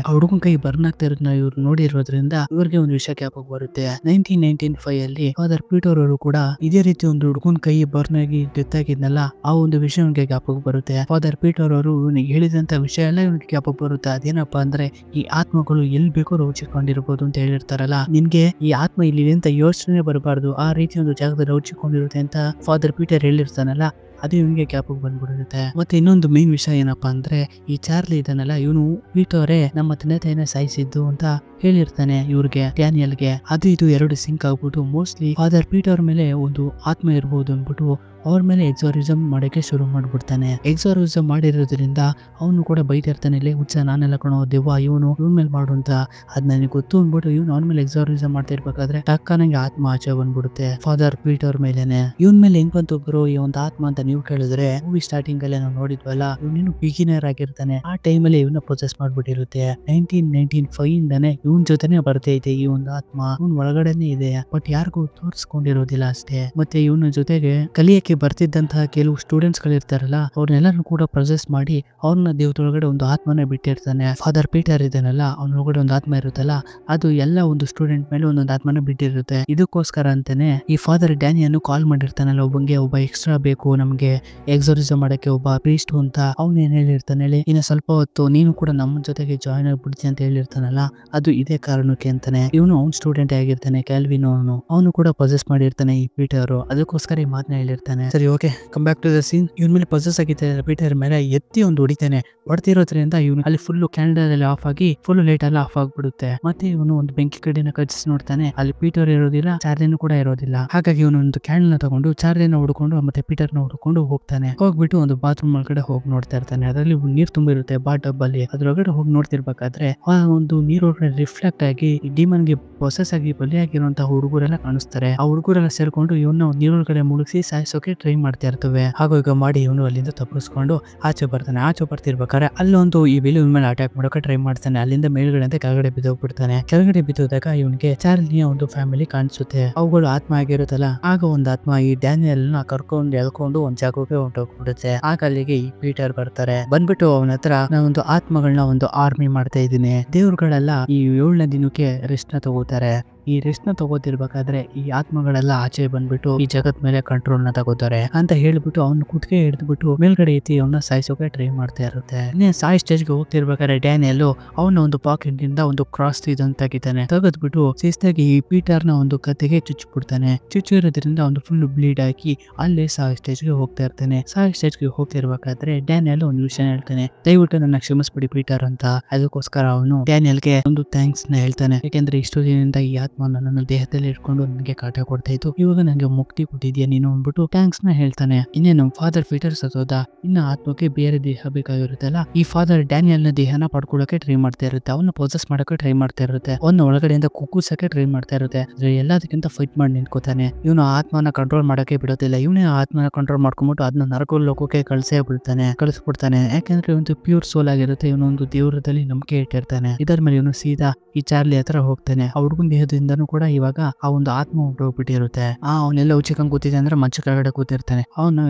ಆ ಹುಡುಗನ್ ಕೈ ಬರ್ನ್ ಆಗ್ತಾ ಇರೋದನ್ನ ಇವ್ರು ನೋಡಿರೋದ್ರಿಂದ ಇವ್ರಿಗೆ ಒಂದು ವಿಷಯ ಜ್ಞಾಪಕ ಬರುತ್ತೆ. 1995 ಅಲ್ಲಿ ಫಾದರ್ ಪೀಟರ್ ಅವರು ಕೂಡ ಇದೇ ರೀತಿ ಒಂದು ಹುಡುಗನ್ ಕೈ ಬರ್ನ್ ಆಗಿ ಡೆತ್ ಆಗಿದ್ನಲ್ಲ, ಆ ಒಂದು ವಿಷಯ ಇವನಿಗೆ ಜ್ಞಾಪಕ ಬರುತ್ತೆ. ಫಾದರ್ ಪೀಟರ್ ಅವರು ಇವನಿಗೆ ಹೇಳಿದಂತ ವಿಷಯ ಎಲ್ಲ ಇವನಿಗೆ ಜ್ಞಾಪಕ ಬರುತ್ತೆ. ಅದೇನಪ್ಪಾ ಅಂದ್ರೆ ಈ ಆತ್ಮಗಳು ಎಲ್ಲಿ ಬೇಕೋ ರೌಚಿಕೊಂಡಿರ್ಬೋದು ಅಂತ ಹೇಳಿರ್ತಾರಲ್ಲ, ನಿನ್ಗೆ ಈ ಆತ್ಮ ಇಲ್ಲಿ ಅಂತ ಯೋಚನೆ ಬರಬಾರ್ದು, ಆ ರೀತಿ ಒಂದು ಜಾಗದಲ್ಲಿ ರೌಚಿಕೊಂಡಿರುತ್ತೆ ಅಂತ ಫಾದರ್ ಪೀಟರ್ ಹೇಳಿರ್ತಾನಲ್ಲ, ಅದು ಇವನಿಗೆ ಜ್ಞಾಪಕ ಬಂದ್ಬಿಡುತ್ತೆ. ಮತ್ತೆ ಇನ್ನೊಂದು ಮೇನ್ ವಿಷಯ ಏನಪ್ಪಾ ಅಂದ್ರೆ, ಈ ಚಾರ್ಲಿ ಇದನ್ನಲ್ಲ, ಇವನು ಪೀಟರೇ ನಮ್ಮ ತಂದೆ ತಾಯಿನ ಸಾಯಿಸಿದ್ದು ಅಂತ ಹೇಳಿರ್ತಾನೆ ಇವ್ರಿಗೆ, ಡ್ಯಾನಿಯಲ್ಗೆ. ಅದು ಇದು ಎರಡು ಸಿಂಕ್ ಆಗ್ಬಿಟ್ಟು ಮೋಸ್ಟ್ಲಿ ಫಾದರ್ ಪೀಟರ್ ಮೇಲೆ ಒಂದು ಆತ್ಮ ಇರ್ಬೋದು ಅಂದ್ಬಿಟ್ಟು ಅವ್ರ ಮೇಲೆ ಎಕ್ಸಾರಿಸಮ್ ಮಾಡಕ್ಕೆ ಶುರು ಮಾಡ್ಬಿಡ್ತಾನೆ. ಎಕ್ಸಾರಿಸಮ್ ಮಾಡಿರೋದ್ರಿಂದ ಅವನು ಕೂಡ ಬೈತಿರ್ತಾನೆ, ಇಲ್ಲಿ ಹುಚ್ಚ ನಾನೆಲ್ಲ ಕಣೋ ದೆವ್ವ, ಇವನ್ ಮೇಲೆ ಮಾಡು ಅಂತ. ಅದ್ ನನಗೆ ಗೊತ್ತು ಅಂದ್ಬಿಟ್ಟು ಇವನು ಅವನ ಮೇಲೆ ಎಕ್ಸಾರಿಸಮ್ ಮಾಡ್ತಾ ಇರ್ಬೇಕಾದ್ರೆ ಟಕ್ಕನಂಗೆ ಆತ್ಮ ಆಚೆ ಬಂದ್ಬಿಡುತ್ತೆ ಫಾದರ್ ಪೀಟರ್ ಮೇಲೆನೆ. ಇವನ್ ಮೇಲೆ ಹೆಂಗ್ ಬಂತು ಬ್ರೋ ಈ ಒಂದು ಆತ್ಮ ಅಂತ ನೀವು ಕೇಳಿದ್ರೆ, ಮೂವಿ ಸ್ಟಾರ್ಟಿಂಗ್ ಅಲ್ಲೇ ನಾವು ನೋಡಿದ್ವಲ್ಲ, ಇವನು ಬಿಗಿನರ್ ಆಗಿರ್ತಾನೆ. ಆ ಟೈಮಲ್ಲಿ ಇವನ್ನ ಪ್ರೊಸೆಸ್ ಮಾಡ್ಬಿಟ್ಟಿರುತ್ತೆ. 1995 ಇಂದಾನೆ ಇವನ್ ಜೊತೆನೆ ಬರ್ತೈತೆ ಈ ಒಂದು ಆತ್ಮ, ಇವನ್ ಒಳಗಡೆನೆ ಇದೆ, ಬಟ್ ಯಾರಿಗೂ ತೋರಿಸ್ಕೊಂಡಿರೋದಿಲ್ಲ ಅಷ್ಟೇ. ಮತ್ತೆ ಇವನ ಜೊತೆಗೆ ಕಲಿಯಕ್ಕೆ ಬರ್ತಿದ್ದಂತಹ ಕೆಲವು ಸ್ಟೂಡೆಂಟ್ಸ್ ಗಳಿರ್ತಾರಲ್ಲ, ಅವ್ರನ್ನೆಲ್ಲರೂ ಕೂಡ ಪ್ರೊಸೆಸ್ ಮಾಡಿ ಅವ್ರನ್ನ ದೇವದೊಳಗಡೆ ಒಂದು ಆತ್ಮನ ಬಿಟ್ಟಿರ್ತಾನೆ. ಫಾದರ್ ಪೀಟರ್ ಇದಾನಲ್ಲ, ಅವನೊಳಗಡೆ ಒಂದು ಆತ್ಮ ಇರುತ್ತಲ್ಲ, ಅದು ಎಲ್ಲ ಒಂದು ಸ್ಟೂಡೆಂಟ್ ಮೇಲೆ ಒಂದೊಂದು ಆತ್ಮನ ಬಿಟ್ಟಿರುತ್ತೆ. ಇದಕ್ಕೋಸ್ಕರ ಅಂತಾನೆ ಈ ಫಾದರ್ ಡ್ಯಾನಿಯನ್ನು ಕಾಲ್ ಮಾಡಿರ್ತಾನಲ್ಲ, ಒಬ್ಬ ಎಕ್ಸ್ಟ್ರಾ ಬೇಕು ನಮ್ಗೆ ಎಕ್ಸಾರಿಸಮ್ ಮಾಡಕ್ಕೆ ಒಬ್ಬ ಪ್ರೀಸ್ಟ್ ಅಂತ. ಅವ್ನ ಏನ್ ಹೇಳಿರ್ತಾನೆ ಹೇಳಿ, ಇನ್ನ ಸ್ವಲ್ಪ ಹೊತ್ತು ನೀನು ಕೂಡ ನಮ್ಮ ಜೊತೆಗೆ ಜಾಯ್ನ್ ಆಗ್ಬಿಡ್ತೀನಿ ಅಂತ ಹೇಳಿರ್ತಾನಲ್ಲ, ಅದು ಇದೇ ಕಾರಣಕ್ಕೆ ಅಂತಾನೆ. ಇವನು ಅವ್ನ ಸ್ಟೂಡೆಂಟ್ ಆಗಿರ್ತಾನೆ ಕ್ಯಾಲ್ವಿನ್, ಅವನು ಕೂಡ ಪ್ರೊಸೆಸ್ ಮಾಡಿರ್ತಾನೆ ಈ ಪೀಟರ್. ಅದಕ್ಕೋಸ್ಕರ ಈ ಮಾತನ್ನ ಹೇಳಿರ್ತಾನೆ. ಸರಿ, okay, come back to the scene. ಇವನ್ ಮೇಲೆ ಪ್ರೊಸೆಸ್ ಆಗಿತ್ತೆ ಪೀಟರ್ ಮೇಲೆ ಎತ್ತಿ ಒಂದು ಹೊಡಿತಾನೆ. ಹೊಡ್ತಿರೋದ್ರಿಂದ ಇವನು ಅಲ್ಲಿ ಫುಲ್ ಕ್ಯಾಂಡಲ್ ಅಲ್ಲಿ ಆಫ್ ಆಗಿ ಫುಲ್ ಲೈಟ್ ಎಲ್ಲ ಆಫ್ ಆಗ್ಬಿಡುತ್ತೆ. ಮತ್ತೆ ಇವನು ಒಂದು ಬೆಂಕಿ ಕಡೆನ ಕಚ್ಚಿಸಿ ನೋಡ್ತಾನೆ, ಅಲ್ಲಿ ಪೀಟರ್ ಇರೋದಿಲ್ಲ, ಚಾರ್ಲಿನೂ ಕೂಡ ಇರೋದಿಲ್ಲ. ಹಾಗಾಗಿ ಇವನು ಒಂದು ಕ್ಯಾಂಡಲ್ ನ ತಗೊಂಡು ಚಾರ್ಲಿನ ಹುಡ್ಕೊಂಡು ಮತ್ತೆ ಪೀಟರ್ ನ ಹುಡ್ಕೊಂಡು ಹೋಗ್ತಾನೆ. ಹೋಗ್ಬಿಟ್ಟು ಒಂದು ಬಾತ್ರೂಮ್ ಒಳಗಡೆ ಹೋಗಿ ನೋಡ್ತಾ ಇರ್ತಾನೆ. ಅದರಲ್ಲಿ ನೀರ್ ತುಂಬಿರುತ್ತೆ ಬಾಟಬ್ ಅಲ್ಲಿ. ಅದ್ರೊಳಗಡೆ ಹೋಗಿ ನೋಡ್ತಿರ್ಬೇಕಾದ್ರೆ ಆ ಒಂದು ನೀರೊಳಗಡೆ ರಿಫ್ಲೆಕ್ಟ್ ಆಗಿ ಡಿಮನ್ ಗೆ ಪ್ರೊಸೆಸ್ ಆಗಿ ಬಲಿಯಾಗಿರುವಂತಹ ಹುಡುಗರೆಲ್ಲ ಕಾಣಿಸ್ತಾರೆ. ಆ ಹುಡುಗರೆಲ್ಲ ಸೇರ್ಕೊಂಡು ಇವನ್ನ ನೀರೊಳಗಡೆ ಮುಳುಗಿಸಿ ಸಾಯಿಸೋಕೆ ಟ್ರೈ ಮಾಡ್ತಾ ಇರ್ತವೆ. ಹಾಗೂ ಈಗ ಮಾಡಿ ಇವನು ಅಲ್ಲಿಂದ ತಪ್ಪಿಸ್ಕೊಂಡು ಆಚೆ ಬರ್ತಾನೆ. ಆಚೆ ಬರ್ತಿರ್ಬೇಕಾದ್ರೆ ಅಲ್ಲೊಂದು ಈ ವಿಲ್ ಇವನ್ ಮೇಲೆ ಅಟ್ಯಾಕ್ ಮಾಡೋಕೆ ಟ್ರೈ ಮಾಡ್ತಾನೆ. ಅಲ್ಲಿಂದ ಮೇಲ್ಗಡೆ ಅಂತ ಕೆಳಗಡೆ ಬಿದ್ದೋಗ್ಬಿಡ್ತಾನೆ. ಕೆಳಗಡೆ ಬಿದ್ದೋದಾಗ ಇವನಿಗೆ ಚಾರ್ಲಿಯ ಒಂದು ಫ್ಯಾಮಿಲಿ ಕಾಣಿಸುತ್ತೆ. ಅವುಗಳು ಆತ್ಮ ಆಗಿರುತ್ತಲ್ಲ, ಆಗ ಒಂದು ಆತ್ಮ ಈ ಡ್ಯಾನಿಯಲ್ ನ ಕರ್ಕೊಂಡು ಎಳ್ಕೊಂಡು ಒಂದ್ ಜಾಗಕ್ಕೆ ಹೊಂಟೋಗ್ಬಿಡುತ್ತೆ. ಆಗ ಅಲ್ಲಿಗೆ ಈ ಪೀಟರ್ ಬರ್ತಾರೆ. ಬಂದ್ಬಿಟ್ಟು ಅವನ ಹತ್ರ ನಾನೊಂದು ಆತ್ಮಗಳನ್ನ ಒಂದು ಆರ್ಮಿ ಮಾಡ್ತಾ ಇದ್ದೀನಿ, ದೇವ್ರುಗಳೆಲ್ಲ ಈ 7ನೇ ದಿನಕ್ಕೆ ರೆಸ್ಟ್ ನ ತಗೋತಾರೆ. ಈ ರೆಸ್ಟ್ ನ ತಗೋತಿರ್ಬೇಕಾದ್ರೆ ಈ ಆತ್ಮಗಳೆಲ್ಲ ಆಚೆ ಬಂದ್ಬಿಟ್ಟು ಈ ಜಗತ್ ಮೇಲೆ ಕಂಟ್ರೋಲ್ ನ ತಗೋತಾರೆ ಅಂತ ಹೇಳ್ಬಿಟ್ಟು ಅವ್ನ ಕುತ್ತಿಗೆ ಹಿಡಿದ್ಬಿಟ್ಟು ಮೇಲ್ಗಡೆ ಐತಿ ಅವನ್ನ ಸಾಯಿಸೋಕೆ ಟ್ರೈ ಮಾಡ್ತಾ ಇರುತ್ತೆ. ಸಾಯಿ ಸ್ಟೇಜ್ ಗೆ ಹೋಗ್ತಿರ್ಬೇಕಾದ್ರೆ ಡ್ಯಾನಿಯಲ್ ಅವನ ಒಂದು ಪಾಕೆಟ್ ಇಂದ ಒಂದು ಕ್ರಾಸ್ ಇದನ್ನ ತೆಗಿತಾನೆ. ತೆಗೆದ್ಬಿಟ್ಟು ಶಿಸ್ತಾಗಿ ಈ ಪೀಟರ್ ನ ಒಂದು ಕತ್ತಿಗೆ ಚುಚ್ಚಿಬಿಡ್ತಾನೆ. ಚುಚ್ಚಿರೋದ್ರಿಂದ ಒಂದು ಫುಲ್ ಬ್ಲೀಡ್ ಹಾಕಿ ಅಲ್ಲೇ ಸಾಯಿ ಸ್ಟೇಜ್ ಗೆ ಹೋಗ್ತಾ ಇರ್ತಾನೆ. ಸಾಯಿ ಸ್ಟೇಜ್ ಗೆ ಹೋಗ್ತಿರ್ಬೇಕಾದ್ರೆ ಡ್ಯಾನಿಯಲ್ ಒಂದು ವಿಷಯ ಹೇಳ್ತಾನೆ, ದಯವಿಟ್ಟು ನನ್ನ ಕ್ಷಮಿಸ್ಬಿಡಿ ಪೀಟರ್ ಅಂತ. ಅದಕ್ಕೋಸ್ಕರ ಅವನು ಡ್ಯಾನಿಯಲ್ಗೆ ಒಂದು ಥ್ಯಾಂಕ್ಸ್ ನ ಹೇಳ್ತಾನೆ. ಯಾಕೆಂದ್ರೆ ಇಷ್ಟು ದಿನದಿಂದ ಈ ಆತ್ಮ ನನ್ನ ದೇಹದಲ್ಲಿ ಇಟ್ಕೊಂಡು ನನಗೆ ಕಾಟ ಕೊಡ್ತಾ ಇತ್ತು, ಇವಾಗ ನನಗೆ ಮುಕ್ತಿ ಕೊಟ್ಟಿದ್ಯಾ ನೀನು ಅಂದ್ಬಿಟ್ಟು ಥ್ಯಾಂಕ್ಸ್ ನ ಹೇಳ್ತಾನೆ. ಇನ್ನೇನು ಫಾದರ್ ಪೀಟರ್ ಸತ್ತೋದ, ಇನ್ನ ಆತ್ಮಕ್ಕೆ ಬೇರೆ ದೇಹ ಬೇಕಾಗಿರುತ್ತಲ್ಲ, ಈ ಫಾದರ್ ಡ್ಯಾನಿಯಲ್ ನ ದೇಹನ ಪಡ್ಕೊಳ್ಳೋಕೆ ಟ್ರೈ ಮಾಡ್ತಾ ಇರುತ್ತೆ. ಅವನ್ನ ಪ್ರೊಸೆಸ್ ಮಾಡಕ್ಕೆ ಟ್ರೈ ಮಾಡ್ತಾ ಇರುತ್ತೆ. ಅವನ್ನ ಒಳಗಡೆಯಿಂದ ಕುಕ್ಕುಸಕ್ಕೆ ಟ್ರೈ ಮಾಡ್ತಾ ಇರುತ್ತೆ. ಎಲ್ಲದಕ್ಕಿಂತ ಫೈಟ್ ಮಾಡಿ ನಿಂತ್ಕೋತಾನೆ. ಇವನು ಆತ್ಮನ ಕಂಟ್ರೋಲ್ ಮಾಡಕ್ಕೆ ಬಿಡೋದಿಲ್ಲ. ಇವನೇ ಆತ್ಮನ ಕಂಟ್ರೋಲ್ ಮಾಡ್ಕೊಂಡ್ಬಿಟ್ಟು ಅದನ್ನ ನರಕ ಲೋಕಕ್ಕೆ ಕಳಿಸ್ಬಿಡ್ತಾನೆ. ಯಾಕಂದ್ರೆ ಒಂದು ಪ್ಯೂರ್ ಸೋಲ್ ಆಗಿರುತ್ತೆ. ಇವನೊಂದು ದೇವರದಲ್ಲಿ ನಂಬಿಕೆ ಇಟ್ಟಿರ್ತಾನೆ. ಇದರ ಮೇಲೆ ಇವನು ಸೀದಾ ಈ ಚಾರ್ಲಿ ಹತ್ರ ಹೋಗ್ತಾನೆ. ಆ ಹುಡುಗನ ದೇಹದಿಂದ ಇಂದನೂ ಕೂಡ ಇವಾಗ ಆ ಒಂದು ಆತ್ಮ ಹೊರಟೋಗ್ಬಿಟ್ಟಿರುತ್ತೆ. ಅವನೆಲ್ಲ ಉಚ್ಚಿಕೊಂಡ್ ಕೂತಿದೆ ಅಂದ್ರೆ ಮಂಚ ಕೆಳಗಡೆ ಕೂತಿರ್ತಾನೆ.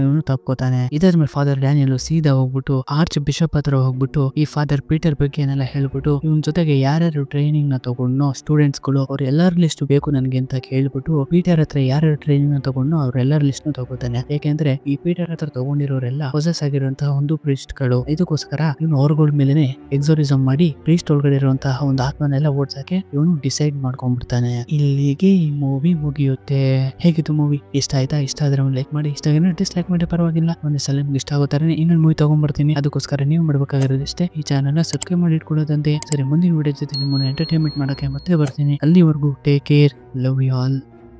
ಇವನು ತಪ್ಕೋತಾನೆ. ಇದಾದ್ಮೇಲೆ ಫಾದರ್ ಡ್ಯಾನಿಯಲ್ ಸೀದಾ ಹೋಗ್ಬಿಟ್ಟು ಆರ್ಚ್ ಬಿಷಪ್ ಹತ್ರ ಹೋಗ್ಬಿಟ್ಟು ಈ ಫಾದರ್ ಪೀಟರ್ ಬಗ್ಗೆ ಏನೆಲ್ಲ ಹೇಳ್ಬಿಟ್ಟು ಇವನ್ ಜೊತೆಗೆ ಯಾರ್ಯಾರು ಟ್ರೈನಿಂಗ್ ನ ತಗೊಂಡು ಸ್ಟೂಡೆಂಟ್ಸ್ ಗಳು ಅವ್ರ ಎಲ್ಲರ ಲಿಸ್ಟ್ ಬೇಕು ನನ್ಗೆ ಅಂತ ಕೇಳ್ಬಿಟ್ಟು ಪೀಟರ್ ಹತ್ರ ಯಾರ್ಯಾರು ಟ್ರೈನಿಂಗ್ ನ ತಗೊಂಡು ಅವ್ರೆಲ್ಲರ ಲಿಸ್ಟ್ ನ ತಗೋತಾನೆ. ಯಾಕೆಂದ್ರೆ ಈ ಪೀಟರ್ ಹತ್ರ ತಗೊಂಡಿರೋರೆಲ್ಲ ಪೊಸೆಸ್ ಆಗಿರುವಂತಹ ಒಂದು ಪ್ರೀಸ್ಟ್ ಗಳು. ಇದಕ್ಕೋಸ್ಕರ ಇವನು ಅವ್ರಗಳ ಮೇಲೆ ಎಕ್ಸೋರಿಸಮ್ ಮಾಡಿ ಪ್ರೀಸ್ಟ್ ಒಳಗಡೆ ಇರುವಂತಹ ಒಂದು ಆತ್ಮನೆಲ್ಲ ಓಡ್ಸಕ್ಕೆ ಇವನು ಡಿಸೈಡ್ ಮಾಡ್ಕೊಂಡ್ಬಿಡ್ತಾನೆ. ಇಲ್ಲಿಗೆ ಈ ಮೂವಿ ಮುಗಿಯುತ್ತೆ. ಹೇಗಿತ್ತು ಮೂವಿ? ಇಷ್ಟ ಆಯ್ತಾ? ಇಷ್ಟ ಆದ್ರೆ ಒಂದು ಲೈಕ್ ಮಾಡಿ, ಇಷ್ಟ ಆಗಿದ್ರೆ ಡಿಸ್ಲೈಕ್ ಮಾಡಿ ಪರವಾಗಿಲ್ಲ. ಒಂದೇ ಸಲ ನಿಮ್ಗೆ ಇಷ್ಟ ಆಗೋ ತರ ಇನ್ನೊಂದು ಮೂವಿ ತಗೊಂಡ್ಬರ್ತೀನಿ. ಅದಕ್ಕೋಸ್ಕರ ನೀವು ಮಾಡ್ಬೇಕಾಗಿರೋದಿಷ್ಟೇ, ಈ ಚಾನಲ್ ನ ಸಬ್ಸ್ಕ್ರೈಬ್ ಮಾಡಿ ಇಟ್ಕೊಳ್ಳೋದಂತೆ. ಸರಿ, ಮುಂದಿನ ವಿಡಿಯೋ ಜೊತೆ ನಿಮ್ಮನ್ನ ಎಂಟರ್ಟೈನ್ಮೆಂಟ್ ಮಾಡಕ್ಕೆ ಮತ್ತೆ ಬರ್ತೀನಿ. ಅಲ್ಲಿವರೆಗೂ take care, love you all.